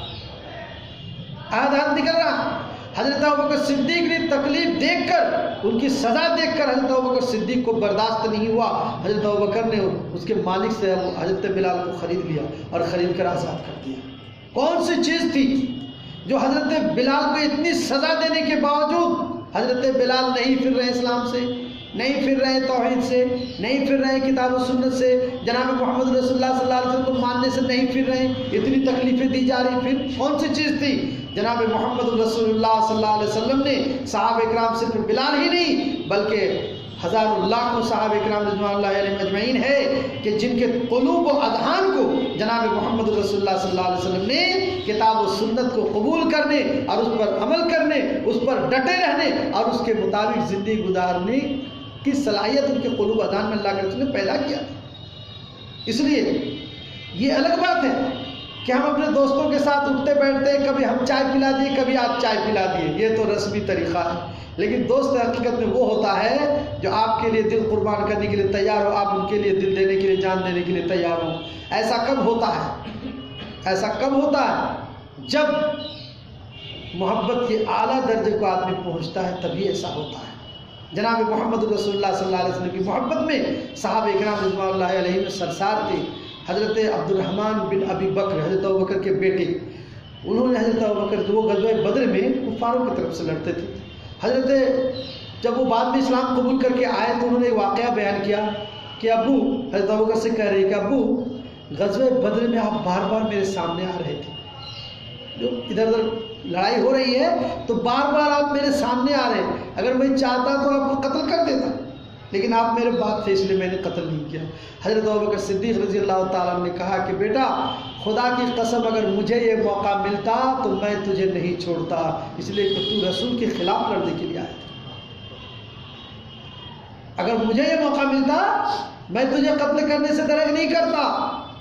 عہد نکل رہا ہے۔ حضرت ابوبکر صدیق نے تکلیف دیکھ کر، ان کی سزا دیکھ کر حضرت ابوبکر صدیق کو برداشت نہیں ہوا۔ حضرت ابوبکر نے اس کے مالک سے حضرت بلال کو خرید لیا اور خرید کر آزاد کر دیا۔ کون سی چیز تھی جو حضرت بلال کو اتنی سزا دینے کے باوجود حضرت بلال نہیں پھر رہے اسلام سے، نہیں پھر رہے توحید سے، نہیں پھر رہے کتاب و سنت سے، جناب محمد رسول اللہ صلی اللہ علیہ وسلم کو ماننے سے نہیں پھر رہے، اتنی تکلیفیں دی جا رہی؟ پھر کون سی چیز تھی؟ جناب محمد رسول اللہ صلی اللہ علیہ وسلم نے صحابہ کرام صرف بلال ہی نہیں بلکہ ہزاروں لاکھوں صحابہ کرام رضوان اللہ علیہم اجمعین ہے کہ جن کے قلوب و اذہان کو جناب محمد رسول اللہ صلی اللہ علیہ وسلم نے کتاب و سنت کو قبول کرنے اور اس پر عمل کرنے، اس پر ڈٹے رہنے اور اس کے مطابق زندگی گزارنے کی صلاحیت ان کے قلوب اذہان میں اللہ کے رسول نے پیدا کیا۔ اس لیے یہ الگ بات ہے کہ ہم اپنے دوستوں کے ساتھ اٹھتے بیٹھتے ہیں، کبھی ہم چائے پلا دیے، کبھی آپ چائے پلا دیے، یہ تو رسمی طریقہ ہے. لیکن دوست حقیقت میں وہ ہوتا ہے جو آپ کے لیے دل قربان کرنے کے لیے تیار ہو، آپ ان کے لیے دل دینے کے لیے، جان دینے کے لیے تیار ہو. ایسا کب ہوتا ہے؟ ایسا کب ہوتا ہے؟ جب محبت کے اعلیٰ درجے کو آدمی پہنچتا ہے، تبھی ایسا ہوتا ہے. جناب محمد رسول اللہ صلی اللہ علیہ وسلم کی محبت میں صحابہ اکرام رضوان اللہ علیہ میں سرسار تھے. حضرت عبد الرحمن بن ابی بکر، حضرت ابوبکر کے بیٹے، انہوں نے حضرت ابوبکر وہ غزوہ بدر میں کفاروں کی طرف سے لڑتے تھے. حضرت جب وہ بعد میں اسلام قبول کر کے آئے تو انہوں نے واقعہ بیان کیا کہ ابو، حضرت ابوبکر سے کہہ رہے کہ ابو غزوہ بدر میں آپ بار بار میرے سامنے آ رہے تھے، جو ادھر ادھر لڑائی ہو رہی ہے تو بار بار آپ میرے سامنے آ رہے ہیں، اگر میں چاہتا تو آپ کو قتل کر دیتا، لیکن آپ میرے بات تھے اس لیے میں نے قتل نہیں کیا. حضرت ابوبکر صدیق رضی اللہ تعالیٰ عنہ نے کہا کہ بیٹا خدا کی قسم اگر مجھے یہ موقع ملتا تو میں تجھے نہیں چھوڑتا، اس لیے کہ تو رسول کے خلاف لڑنے کے لیے آیا تھا. اگر مجھے یہ موقع ملتا میں تجھے قتل کرنے سے درگ نہیں کرتا.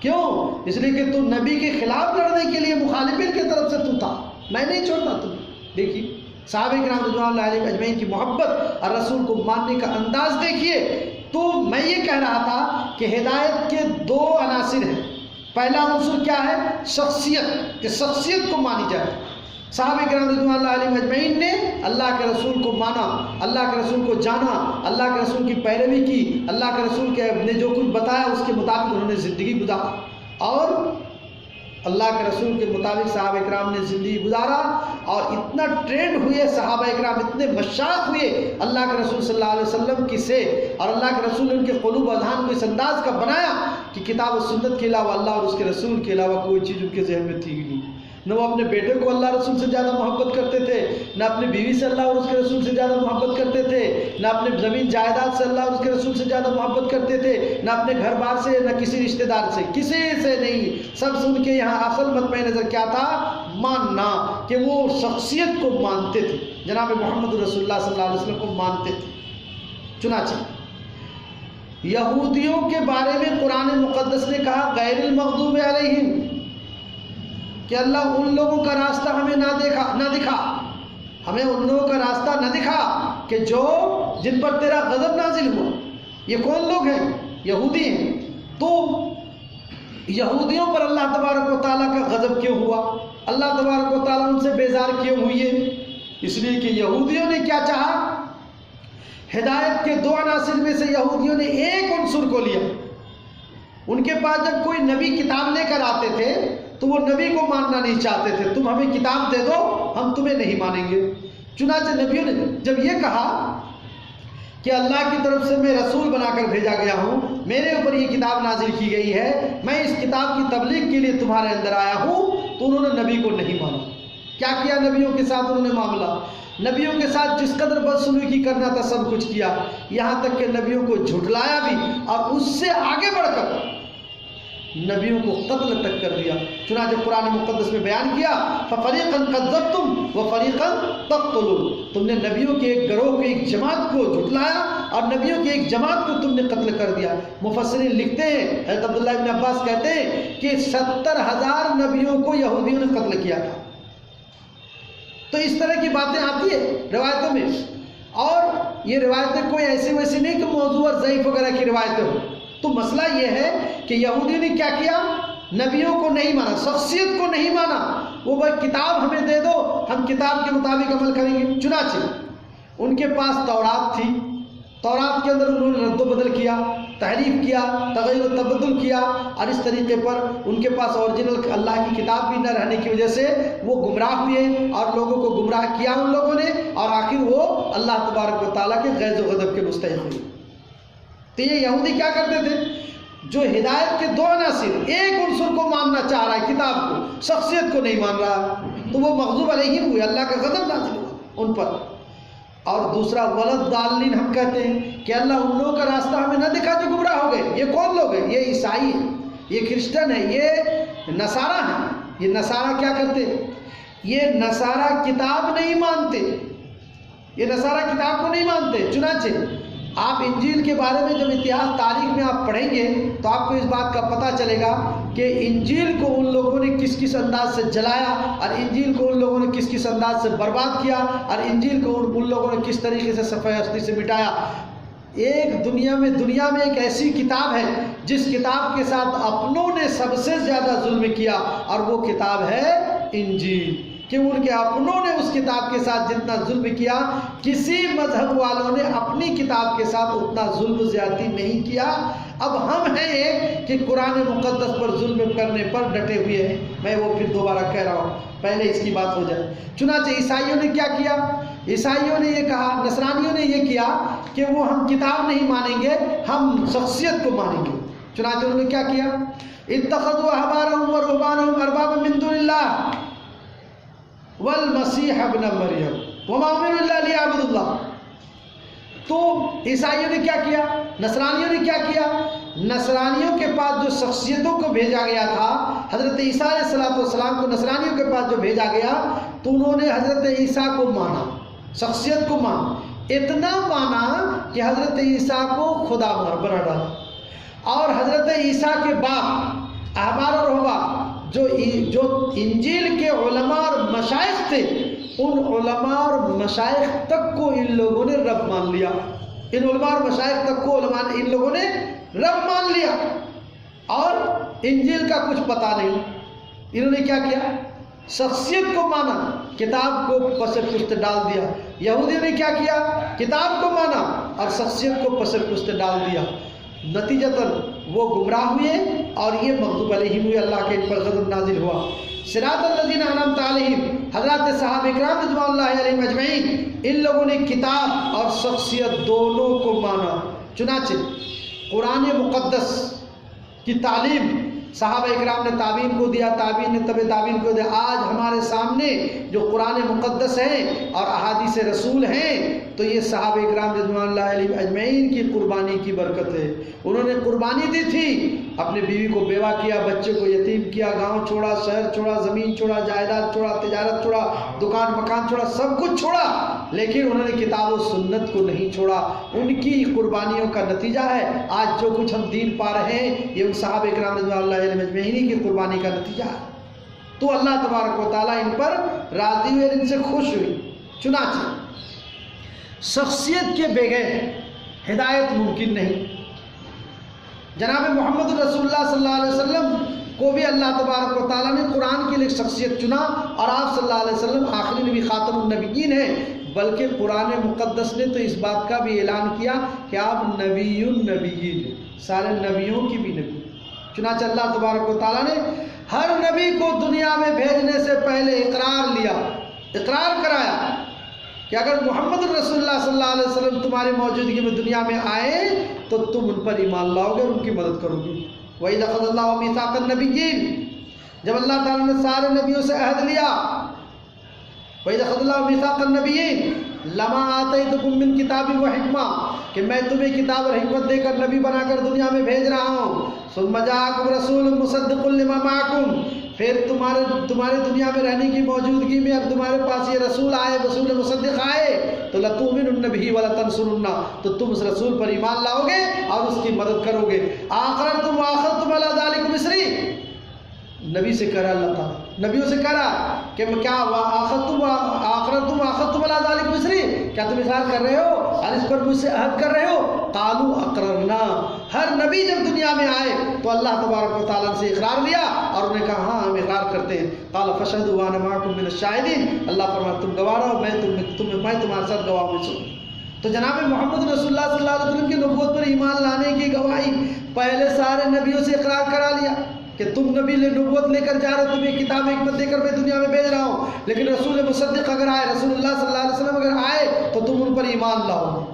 کیوں؟ اس لیے کہ تو نبی کے خلاف لڑنے کے لیے مخالفین کی طرف سے تو تھا، میں نہیں چھوڑتا تمہیں. دیکھیے صحابہ کرام رضوان اللہ علیہ اجمعین کی محبت اور رسول کو ماننے کا انداز دیکھیے. تو میں یہ کہہ رہا تھا کہ ہدایت کے دو عناصر ہیں. پہلا عنصر کیا ہے؟ شخصیت، کہ شخصیت کو مانی جائے. صحابہ کرام رضوان اللہ علیہ اجمعین نے اللہ کے رسول کو مانا، اللہ کے رسول کو جانا، اللہ کے رسول کی پیروی کی، اللہ کے رسول نے جو کچھ بتایا اس کے مطابق انہوں نے زندگی گزارا، اور اللہ کے رسول کے مطابق صحابہ اکرام نے زندگی گزارا. اور اتنا ٹرینڈ ہوئے صحابہ اکرام، اتنے مشاق ہوئے اللہ کے رسول صلی اللہ علیہ وسلم کی سے، اور اللہ کے رسول نے ان کے قلوب و اذہان کو اس انداز کا بنایا کہ کتاب و سنت کے علاوہ اللہ اور اس کے رسول کے علاوہ کوئی چیز ان کے ذہن میں تھی ہی نہیں. نہ وہ اپنے بیٹے کو اللہ رسول سے زیادہ محبت کرتے تھے، نہ اپنی بیوی سے اللہ اور اس کے رسول سے زیادہ محبت کرتے تھے، نہ اپنے زمین جائیداد سے اللہ اور اس کے رسول سے زیادہ محبت کرتے تھے، نہ اپنے گھر بار سے، نہ کسی رشتہ دار سے، کسی سے نہیں. سب سے ان کے یہاں اصل مطمئن نظر کیا تھا؟ ماننا، کہ وہ شخصیت کو مانتے تھے، جناب محمد رسول اللہ صلی اللہ علیہ وسلم کو مانتے تھے. چنانچہ یہودیوں کے بارے میں قرآن مقدس نے کہا غیر المغضوب علیہم، کہ اللہ ان لوگوں کا راستہ ہمیں نہ دکھا، ہمیں ان لوگوں کا راستہ نہ دکھا کہ جو جن پر تیرا غضب نازل ہوا. یہ کون لوگ ہیں؟ یہودی ہیں. تو یہودیوں پر اللہ تبارک و تعالیٰ کا غضب کیوں ہوا؟ اللہ تبارک و تعالیٰ ان سے بیزار کیوں ہوئے؟ اس لیے کہ یہودیوں نے کیا چاہا؟ ہدایت کے دو عناصر میں سے یہودیوں نے ایک عنصر کو لیا. ان کے پاس جب کوئی نبی کتاب لے کر آتے تھے تو وہ نبی کو ماننا نہیں چاہتے تھے. تم ہمیں کتاب دے دو، ہم تمہیں نہیں مانیں گے. چنانچہ نبیوں نے جب یہ کہا کہ اللہ کی طرف سے میں رسول بنا کر بھیجا گیا ہوں، میرے اوپر یہ کتاب نازل کی گئی ہے، میں اس کتاب کی تبلیغ کے لیے تمہارے اندر آیا ہوں، تو انہوں نے نبی کو نہیں مانا. کیا کیا نبیوں کے ساتھ انہوں نے معاملہ؟ نبیوں کے ساتھ جس قدر بدسلوکی کرنا تھا سب کچھ کیا، یہاں تک کہ نبیوں کو جھٹلایا بھی، اور اس سے آگے بڑھ کر نبیوں کو قتل تک کر دیا. چنانچہ قرآن مقدس میں بیان کیا فَفَرِيقًا كَذَّبْتُمْ وَفَرِيقًا تَقْتُلُونَ، تم نے نبیوں کے ایک گروہ کی ایک جماعت کو جھٹلایا اور نبیوں کی ایک جماعت کو تم نے قتل کر دیا. مفسرین لکھتے ہیں، حضرت عبداللہ بن عباس کہتے ہیں کہ 70,000 نبیوں کو یہودیوں نے قتل کیا تھا. تو اس طرح کی باتیں آتی ہیں روایتوں میں، اور یہ روایتیں کوئی ایسی ویسی نہیں کہ موضوع اور ضعیف وغیرہ کی روایتیں ہوں. تو مسئلہ یہ ہے کہ یہودیوں نے کیا کیا؟ نبیوں کو نہیں مانا، شخصیت کو نہیں مانا. وہ بھائی کتاب ہمیں دے دو، ہم کتاب کے مطابق عمل کریں گے. چنانچہ ان کے پاس تورات تھی، تورات کے اندر انہوں نے رد و بدل کیا، تحریف کیا، تغیر و تبدل کیا، اور اس طریقے پر ان کے پاس اوریجنل اللہ کی کتاب بھی نہ رہنے کی وجہ سے وہ گمراہ ہوئے اور لوگوں کو گمراہ کیا ان لوگوں نے، اور آخر وہ اللہ تبارک و تعالیٰ کے غیظ و غضب کے مستحق ہوئے. تو یہ یہودی کیا کرتے تھے؟ جو ہدایت کے دو عناصر، ایک عنصر کو ماننا چاہ رہا ہے کتاب کو، شخصیت کو نہیں مان رہا، تو وہ مغضوب علیہم ہوئے، اللہ کا غضب نازل ہوا ان پر. اور دوسرا ولد ضالین ہم کہتے ہیں کہ اللہ ان لوگوں کا راستہ ہمیں نہ دکھا جو گمراہ ہو گئے. یہ کون لوگ ہیں؟ یہ عیسائی ہیں، یہ کرسچن ہیں، یہ نصارہ ہیں. یہ نصارہ کیا کرتے؟ یہ نصارہ کتاب نہیں مانتے، یہ نصارہ کتاب کو نہیں مانتے. چنانچہ آپ انجیل کے بارے میں جب اتہاس تاریخ میں آپ پڑھیں گے تو آپ کو اس بات کا پتہ چلے گا کہ انجیل کو ان لوگوں نے کس کس انداز سے جلایا اور انجیل کو ان لوگوں نے کس کس انداز سے برباد کیا اور انجیل کو ان لوگوں نے کس طریقے سے صفحہ ہستی سے مٹایا۔ ایک دنیا میں ایک ایسی کتاب ہے جس کتاب کے ساتھ اپنوں نے سب سے زیادہ ظلم کیا، اور وہ کتاب ہے انجیل، کہ ان کے اپنوں نے اس کتاب کے ساتھ جتنا ظلم کیا کسی مذہب والوں نے اپنی کتاب کے ساتھ اتنا ظلم زیادتی نہیں کیا۔ اب ہم ہیں ایک کہ قرآن مقدس پر ظلم کرنے پر ڈٹے ہوئے ہیں۔ میں وہ پھر دوبارہ کہہ رہا ہوں، پہلے اس کی بات ہو جائے۔ چنانچہ عیسائیوں نے کیا کیا؟ عیسائیوں نے یہ کہا، نصرانیوں نے یہ کیا کہ وہ ہم کتاب نہیں مانیں گے، ہم شخصیت کو مانیں گے۔ چنانچہ انہوں نے کیا کیا؟ اتخذوا احبارهم ورهبانهم اربابا من دون الله والمسیح ابن مریم وما امروا الا ليعبدوا الله۔ تو عیسائیوں نے کیا کیا؟ نصرانیوں نے کیا کیا؟ نصرانیوں کے پاس جو شخصیتوں کو بھیجا گیا تھا، حضرت عیسیٰ علیہ السلام کو نصرانیوں کے پاس جو بھیجا گیا تو انہوں نے حضرت عیسیٰ کو مانا، شخصیت کو مانا، اتنا مانا کہ حضرت عیسیٰ کو خدا بنا ڈالا۔ اور حضرت عیسیٰ کے باپ احبار اور رہبان جو انجیل کے علماء اور مشائخ تھے، ان علماء اور مشائخ تک کو ان لوگوں نے رب مان لیا۔ ان علماء اور مشائخ تک کو ان لوگوں نے رب مان لیا، اور انجیل کا کچھ پتہ نہیں۔ انہوں نے کیا کیا؟ شخصیت کو مانا، کتاب کو پس پشت ڈال دیا۔ یہودیوں نے کیا کیا؟ کتاب کو مانا اور شخصیت کو پس پشت ڈال دیا۔ نتیجتاً وہ گمراہ ہوئے اور یہ مغضوب علیہم ہوئے، اللہ کے ان پر غضب نازل ہوا۔ صراط الذین انعمت علیہم، حضرات صحابہ کرام رضوان اللہ علیہم اجمعین، ان لوگوں نے کتاب اور شخصیت دونوں کو مانا۔ چنانچہ قرآن مقدس کی تعلیم صحابہ اکرام نے تابعین کو دیا، تابعین نے تبع تابعین کو دیا۔ آج ہمارے سامنے جو قرآن مقدس ہیں اور احادیث رسول ہیں، تو یہ صحابہ اکرام رضوان اللہ علیہ اجمعین کی قربانی کی برکت ہے۔ انہوں نے قربانی دی تھی، اپنے بیوی کو بیوہ کیا، بچے کو یتیم کیا، گاؤں چھوڑا، شہر چھوڑا، زمین چھوڑا، جائیداد چھوڑا، تجارت چھوڑا، دکان مکان چھوڑا، سب کچھ چھوڑا، لیکن انہوں نے کتاب و سنت کو نہیں چھوڑا۔ ان کی قربانیوں کا نتیجہ ہے آج جو کچھ ہم دین پا رہے ہیں، یہ ان صحابہ اکرام رضوان اللہ علیہ اجمعین کی قربانی کا نتیجہ ہے۔ تو اللہ تبارک و تعالیٰ ان پر راضی ہوئے، ان سے خوش ہوئی۔ چنانچہ شخصیت کے بغیر ہدایت ممکن نہیں۔ جناب محمد رسول اللہ صلی اللہ علیہ وسلم کو بھی اللہ تبارک و تعالیٰ نے قرآن کے لیے شخصیت چنا، اور آپ صلی اللہ علیہ وسلم آخری نبی خاتم النبیین ہیں، بلکہ قرآن مقدس نے تو اس بات کا بھی اعلان کیا کہ آپ نبی النبیین ہیں، سارے نبیوں کی بھی نبی۔ چنانچہ اللہ تبارک و تعالیٰ نے ہر نبی کو دنیا میں بھیجنے سے پہلے اقرار کرایا کہ اگر محمد رسول اللہ صلی اللہ علیہ وسلم تمہاری موجودگی میں دنیا میں آئے تو تم ان پر ایمان لاؤ گے اور ان کی مدد کرو گے۔ وَإِذْ أَخَذَ اللَّهُ مِيثَاقَ النَّبِيِّينَ، جب اللہ تعالیٰ نے سارے نبیوں سے عہد لیا، وَإِذْ أَخَذَ اللَّهُ مِيثَاقَ النَّبِيِّينَ لَمَا آتَيْتُكُم مِّن کِتَابٍ وَحِکْمَةٍ، کہ میں تمہیں کتاب اور حکمت دے کر نبی بنا کر دنیا میں بھیج رہا ہوں۔ ثُمَّ جَاءَكُمْ رَسُولٌ مُصَدِّقٌ لِّمَا مَعَكُمْ، پھر تمہارے دنیا میں رہنے کی موجودگی میں اب تمہارے پاس یہ رسول آئے، رسول مصدق آئے، تو لَتُؤْمِنُنَّ بِهِ وَلَتَنصُرُنَّهُ، تو تم اس رسول پر ایمان لاؤ گے اور اس کی مدد کرو گے۔ آخرتم وآخرتم علی ذالکم مصری، نبی سے کہہ رہا اللہ تعالیٰ، نبیوں سے کہہ رہا کہ کیا آخرتم وآخرتم علی ذالکم مصری، کیا تم اقرار کر رہے ہو اور اس پر مجھ سے عہد کر رہے ہو؟ قالوا اقررنا، ہر نبی جب دنیا میں آئے تو اللہ تبارک و تعالیٰ سے اقرار لیا اور انہوں نے کہا ہاں ہم اقرار کرتے ہیں۔ قال فاشهدوا وانا معكم من الشاهدين، اللہ فرماتا تم گواہ رہو، میں تمہارے ساتھ گواہ ہوں۔ تو جناب محمد رسول اللہ صلی اللہ علیہ وسلم کی نبوت پر ایمان لانے کی گواہی پہلے سارے نبیوں سے اقرار کرا لیا کہ تم نبی نبوت لے کر جا رہے، تمہیں کتاب حکمت دے کر میں دنیا میں بھیج رہا ہوں، لیکن رسول مصدق اگر آئے، رسول اللہ صلی اللہ علیہ وسلم اگر آئے تو تم ان پر ایمان لاؤ۔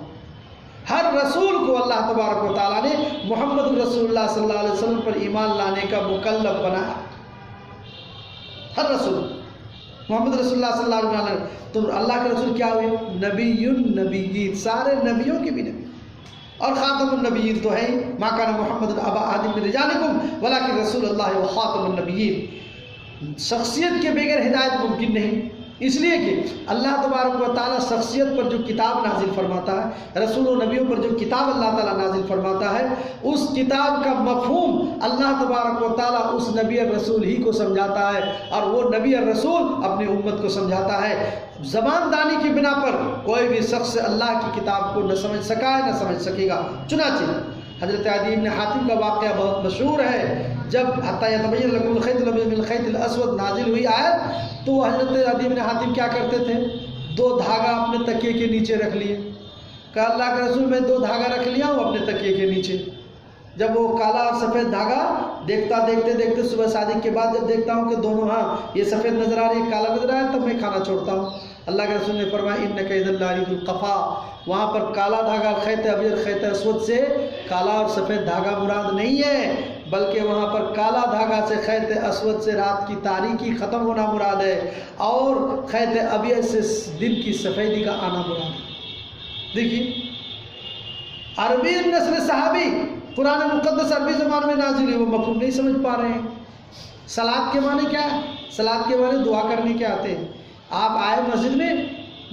ہر رسول کو اللہ تبارک و تعالیٰ نے محمد رسول اللہ صلی اللہ علیہ وسلم پر ایمان لانے کا مکلف بنایا۔ ہر رسول محمد رسول اللہ صلی اللہ علیہ وسلم، تو اللہ کے رسول کیا ہوئے؟ نبی النبیین، سارے نبیوں کے بھی نبی، اور خاتم النبیین تو ہے ما کان محمد ابا احد من رجالکم ولکن رسول اللہ و خاتم النبیین۔ شخصیت کے بغیر ہدایت ممکن نہیں، اس لیے کہ اللہ تبارک و تعالیٰ شخصیت پر جو کتاب نازل فرماتا ہے، رسول و نبیوں پر جو کتاب اللہ تعالیٰ نازل فرماتا ہے، اس کتاب کا مفہوم اللہ تبارک و تعالیٰ اس نبی الرسول ہی کو سمجھاتا ہے، اور وہ نبی الرسول اپنی امت کو سمجھاتا ہے۔ زبان دانی کی بنا پر کوئی بھی شخص اللہ کی کتاب کو نہ سمجھ سکا ہے، نہ سمجھ سکے گا۔ چنانچہ حضرت عدی بن حاتم کا واقعہ بہت مشہور ہے، جب حتیٰ یتبین لکم الخیط الابیض من الخیط الاسود نازل ہوئی آیت، تو حضرت عدی بن حاتم کیا کرتے تھے؟ 2 دھاگا اپنے تکیے کے نیچے رکھ لیے۔ کہا اللہ کے رسول میں 2 دھاگا رکھ لیا ہوں اپنے تکیے کے نیچے۔ جب وہ کالا اور سفید دھاگا دیکھتے صبح صادق کے بعد جب دیکھتا ہوں کہ دونوں ہاں یہ سفید نظر آ رہی ہے، کالا نظر آ رہا ہے، تب میں کھانا چھوڑتا ہوں۔ اللہ کے رسول نے فرمایا انک اذا لارید القفا، وہاں پر کالا دھاگا خیط ابیض خیط اسود سے کالا اور سفید دھاگا مراد نہیں ہے، بلکہ وہاں پر کالا دھاگا سے خیط اسود سے رات کی تاریکی ختم ہونا مراد ہے، اور خیط ابیض سے دن کی سفیدی کا آنا مراد ہے۔ دیکھیے عربی نسل صحابی، قرآن مقدس عربی زبان میں نازل ہے، وہ مفہوم نہیں سمجھ پا رہے ہیں۔ صلاۃ کے معنی کیا ہے؟ صلاۃ کے معنی دعا کرنے کے آتے ہیں۔ آپ آئے مسجد میں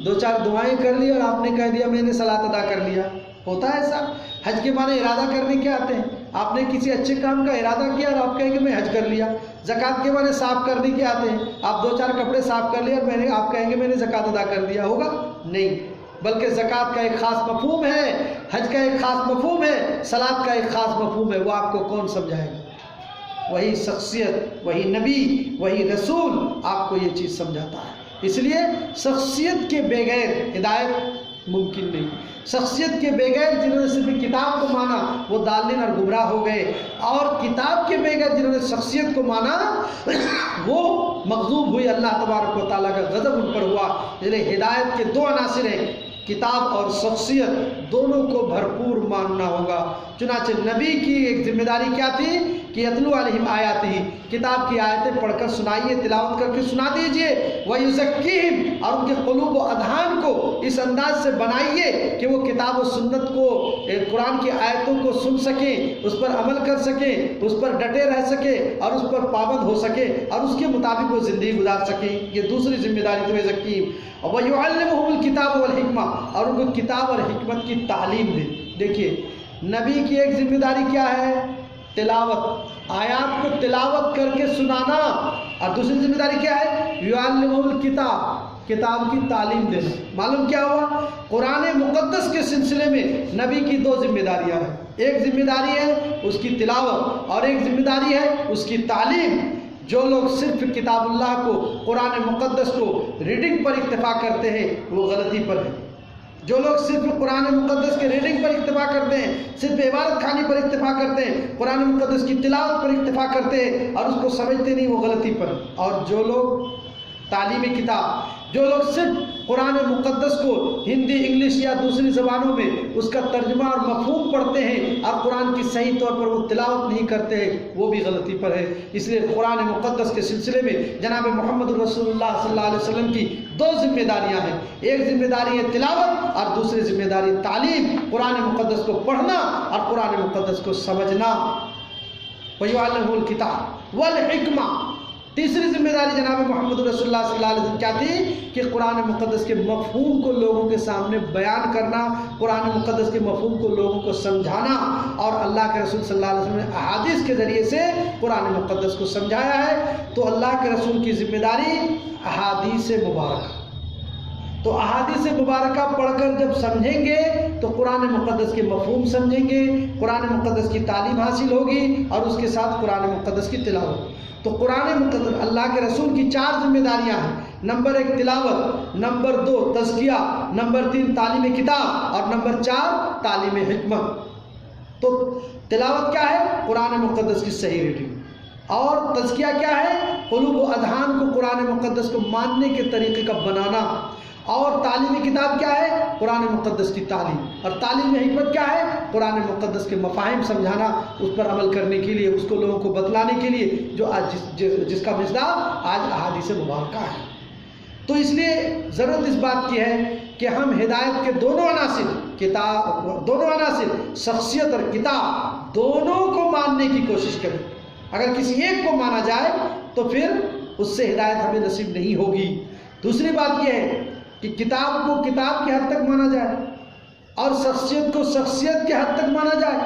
2-4 دعائیں کر لی اور آپ نے کہہ دیا میں نے صلاۃ ادا کر لیا، ہوتا ہے ایسا؟ حج کے معنی ارادہ کرنے کے آتے ہیں، آپ نے کسی اچھے کام کا ارادہ کیا اور آپ کہیں گے میں حج کر لیا۔ زکوٰۃ کے معنی صاف کرنے کے آتے ہیں، آپ 2-4 کپڑے صاف کر لیے اور آپ کہیں گے میں نے زکوٰۃ ادا کر دیا، ہوگا؟ نہیں، بلکہ زکوٰۃ کا ایک خاص مفہوم ہے، حج کا ایک خاص مفہوم ہے، صلاۃ کا ایک خاص مفہوم ہے، وہ آپ کو کون سمجھائے گا؟ وہی شخصیت، وہی نبی، وہی رسول آپ کو یہ چیز سمجھاتا ہے۔ اس لیے شخصیت کے بغیر ہدایت ممکن نہیں۔ شخصیت کے بغیر جنہوں نے صرف کتاب کو مانا وہ ضالین اور گمراہ ہو گئے، اور کتاب کے بغیر جنہوں نے شخصیت کو مانا وہ مغضوب ہوئی، اللہ تبارک و تعالیٰ کا غضب ان پر ہوا۔ اس لیے ہدایت کے 2 عناصر ہیں، کتاب اور شخصیت، دونوں کو بھرپور ماننا ہوگا۔ چنانچہ نبی کی ایک ذمہ داری کیا تھی کہ یتلو علیہم آیاتہ، کتاب کی آیتیں پڑھ کر سنائیے، تلاوت کر کے سنا دیجئے، وَيُزَكِّيهِمْ، اور ان کے قلوب و اذہان کو اس انداز سے بنائیے کہ وہ کتاب و سنت کو، قرآن کی آیتوں کو سن سکیں، اس پر عمل کر سکیں، اس پر ڈٹے رہ سکیں اور اس پر پابند ہو سکیں اور اس کے مطابق وہ زندگی گزار سکیں۔ یہ دوسری ذمہ داری تھی وَيُزَكِّيهِمْ وَيُعَلِّمُهُمُ الْكِتَابَ وَالْحِكْمَةَ، اور ان کو کتاب اور حکمت کی تعلیم دے۔ دیکھیے نبی کی ایک ذمہ داری کیا ہے؟ تلاوت، آیات کو تلاوت کر کے سنانا، اور دوسری ذمہ داری کیا ہے؟ یعلمہم الکتاب، کتاب کی تعلیم دینا۔ معلوم کیا ہوا؟ قرآن مقدس کے سلسلے میں نبی کی 2 ذمہ داریاں ہیں، ایک ذمہ داری ہے اس کی تلاوت اور ایک ذمہ داری ہے اس کی تعلیم۔ جو لوگ صرف کتاب اللہ کو، قرآن مقدس کو ریڈنگ پر اکتفا کرتے ہیں وہ غلطی پر ہے۔ جو لوگ صرف قرآن مقدس کے ریڈنگ پر اکتفا کرتے ہیں، صرف عبادت خانی پر اکتفا کرتے ہیں، قرآن مقدس کی تلاوت پر اکتفا کرتے ہیں اور اس کو سمجھتے نہیں، وہ غلطی پر۔ اور جو لوگ تعلیم کتاب، جو لوگ صرف قرآن مقدس کو ہندی، انگلش یا دوسری زبانوں میں اس کا ترجمہ اور مفہوم پڑھتے ہیں اور قرآن کی صحیح طور پر وہ تلاوت نہیں کرتے ہیں، وہ بھی غلطی پر ہے۔ اس لیے قرآن مقدس کے سلسلے میں جناب محمد رسول اللہ صلی اللہ علیہ وسلم کی 2 ذمہ داریاں ہیں، ایک ذمہ داری ہے تلاوت اور دوسری ذمہ داری تعلیم، قرآن مقدس کو پڑھنا اور قرآن مقدس کو سمجھنا۔ وَيُعَلِّمُهُ الْكِتَابَ وَالْحِكْمَةَ، تیسری ذمہ داری جناب محمد رسول اللہ صلی اللہ علیہ وسلم کیا تھی کہ قرآن مقدس کے مفہوم کو لوگوں کے سامنے بیان کرنا، قرآن مقدس کے مفہوم کو لوگوں کو سمجھانا، اور اللہ کے رسول صلی اللہ علیہ وسلم نے احادیث کے ذریعے سے قرآن مقدس کو سمجھایا ہے۔ تو اللہ کے رسول کی ذمہ داری احادیث مبارکہ، تو احادیث مبارکہ پڑھ کر جب سمجھیں گے تو قرآن مقدس کے مفہوم سمجھیں گے، قرآن مقدس کی تعلیم حاصل ہوگی اور اس کے ساتھ قرآن مقدس کی تلاوت۔ تو قرآن مقدس اللہ کے رسول کی 4 ذمہ داریاں ہیں، نمبر 1 تلاوت، نمبر 2 تزکیہ، نمبر 3 تعلیم کتاب اور نمبر 4 تعلیم حکمت۔ تو تلاوت کیا ہے؟ قرآن مقدس کی صحیح ریڈنگ، اور تزکیہ کیا ہے؟ قلوب و اذہان کو قرآن مقدس کو ماننے کے طریقے کا بنانا، اور تعلیم کتاب کیا ہے؟ قرآن مقدس کی تعلیم، اور تعلیم حکمت کیا ہے؟ قرآن مقدس کے مفاہیم سمجھانا، اس پر عمل کرنے کے لیے، اس کو لوگوں کو بتلانے کے لیے، جو آج جس کا مصداق آج احادیث مبارکہ ہے۔ تو اس لیے ضرورت اس بات کی ہے کہ ہم ہدایت کے دونوں عناصر، دونوں عناصر شخصیت اور کتاب، دونوں کو ماننے کی کوشش کریں۔ اگر کسی ایک کو مانا جائے تو پھر اس سے ہدایت ہمیں نصیب نہیں ہوگی۔ دوسری بات یہ ہے کہ کتاب کو کتاب کی حد تک مانا جائے اور شخصیت کو شخصیت کے حد تک مانا جائے۔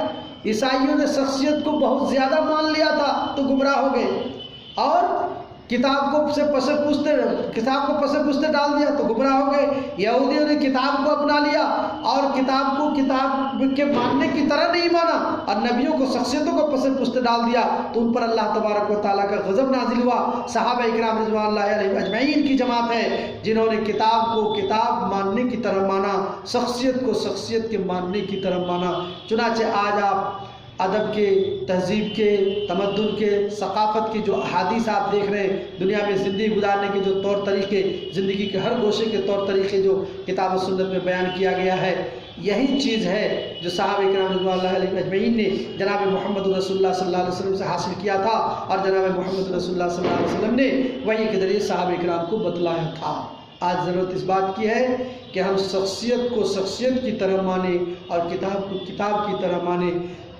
عیسائیوں نے شخصیت کو بہت زیادہ مان لیا تھا تو گمراہ ہو گئے، اور کتاب کو پسے پوستے ڈال دیا تو گمراہ ہو گئے۔ یہودیوں نے کتاب کو اپنا لیا اور کتاب کو کتاب کے ماننے کی طرح نہیں مانا، اور نبیوں کو شخصیتوں کو پسے پوستے ڈال دیا تو ان پر اللہ تبارک و تعالیٰ کا غضب نازل ہوا۔ صحابہ اکرام رضوان اللہ علیہم اجمعین کی جماعت ہے جنہوں نے کتاب کو کتاب ماننے کی طرح مانا، شخصیت کو شخصیت کے ماننے کی طرح مانا۔ چنانچہ آج آپ ادب کے، تہذیب کے، تمدن کے، ثقافت کی جو احادیث آپ دیکھ رہے ہیں، دنیا میں زندگی گزارنے کے جو طور طریقے، زندگی کے ہر گوشے کے طور طریقے جو کتاب و سنت میں بیان کیا گیا ہے، یہی چیز ہے جو صحابہ کرام رضوان اللہ علیہم اجمعین نے جناب محمد رسول اللہ صلی اللہ علیہ وسلم سے حاصل کیا تھا، اور جناب محمد رسول اللہ صلی اللہ علیہ وسلم نے وحی کے ذریعے صحابہ کرام کو بتلایا تھا۔ آج ضرورت اس بات کی ہے کہ ہم شخصیت کو شخصیت کی طرح مانیں اور کتاب کو کتاب کی طرح مانیں۔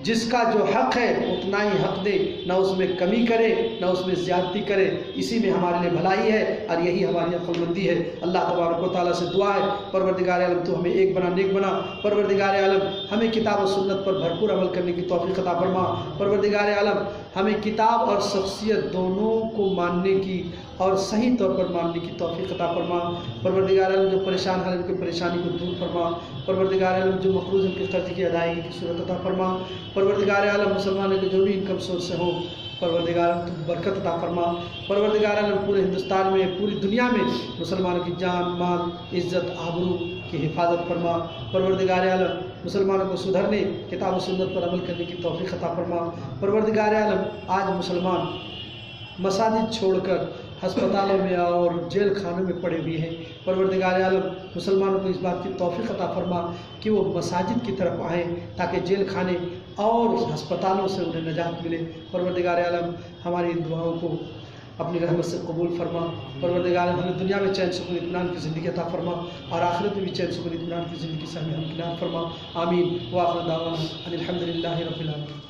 جس کا جو حق ہے اتنا ہی حق دے، نہ اس میں کمی کرے نہ اس میں زیادتی کرے، اسی میں ہمارے لیے بھلائی ہے اور یہی ہماری عقل مندی ہے۔ اللہ تبارک و تعالیٰ سے دعا ہے، پروردگار عالم تو ہمیں ایک بنا نیک بنا، پروردگار عالم ہمیں کتاب و سنت پر بھرپور عمل کرنے کی توفیق عطا فرما، پروردگار عالم ہمیں کتاب اور شخصیت دونوں کو ماننے کی اور صحیح طور پر ماننے کی توفیق عطا فرما، پروردگار عالم جو پریشان ہیں ان کی پریشانی کو دور فرما، پروردگار عالم جو مقروض ان کے قرض کی ادائیگی کی صورت عطا فرما، پروردگار عالم مسلمانوں کے جو بھی انکم سورس سے ہوں پروردگار عالم تو برکت عطا فرما، پروردگار عالم پورے ہندوستان میں پوری دنیا میں مسلمانوں کی جان مال عزت آبرو کی حفاظت فرما، پروردگار عالم مسلمانوں کو سدھرنے کتاب و سنت پر عمل کرنے کی توفیق عطا فرما، پروردگار عالم آج مسلمان مساجد چھوڑ کر ہسپتالوں میں اور جیل خانوں میں پڑے ہوئے ہیں، پروردگار عالم مسلمانوں کو اس بات کی توفیق عطا فرما کہ وہ مساجد کی طرف آئیں تاکہ جیل خانے اور ہسپتالوں سے انہیں نجات ملے، پروردگار عالم ہماری ان دعاؤں کو اپنی رحمت سے قبول فرما، پروردگار عالم ہمیں دنیا میں چین سکون اطمینان کی زندگی عطا فرما اور آخرت میں بھی چین سکون اطمینان کی زندگی سے ہمیں ہمکنار فرما، آمین۔ وآخر دعوانا ان الحمد للہ رب العالمین۔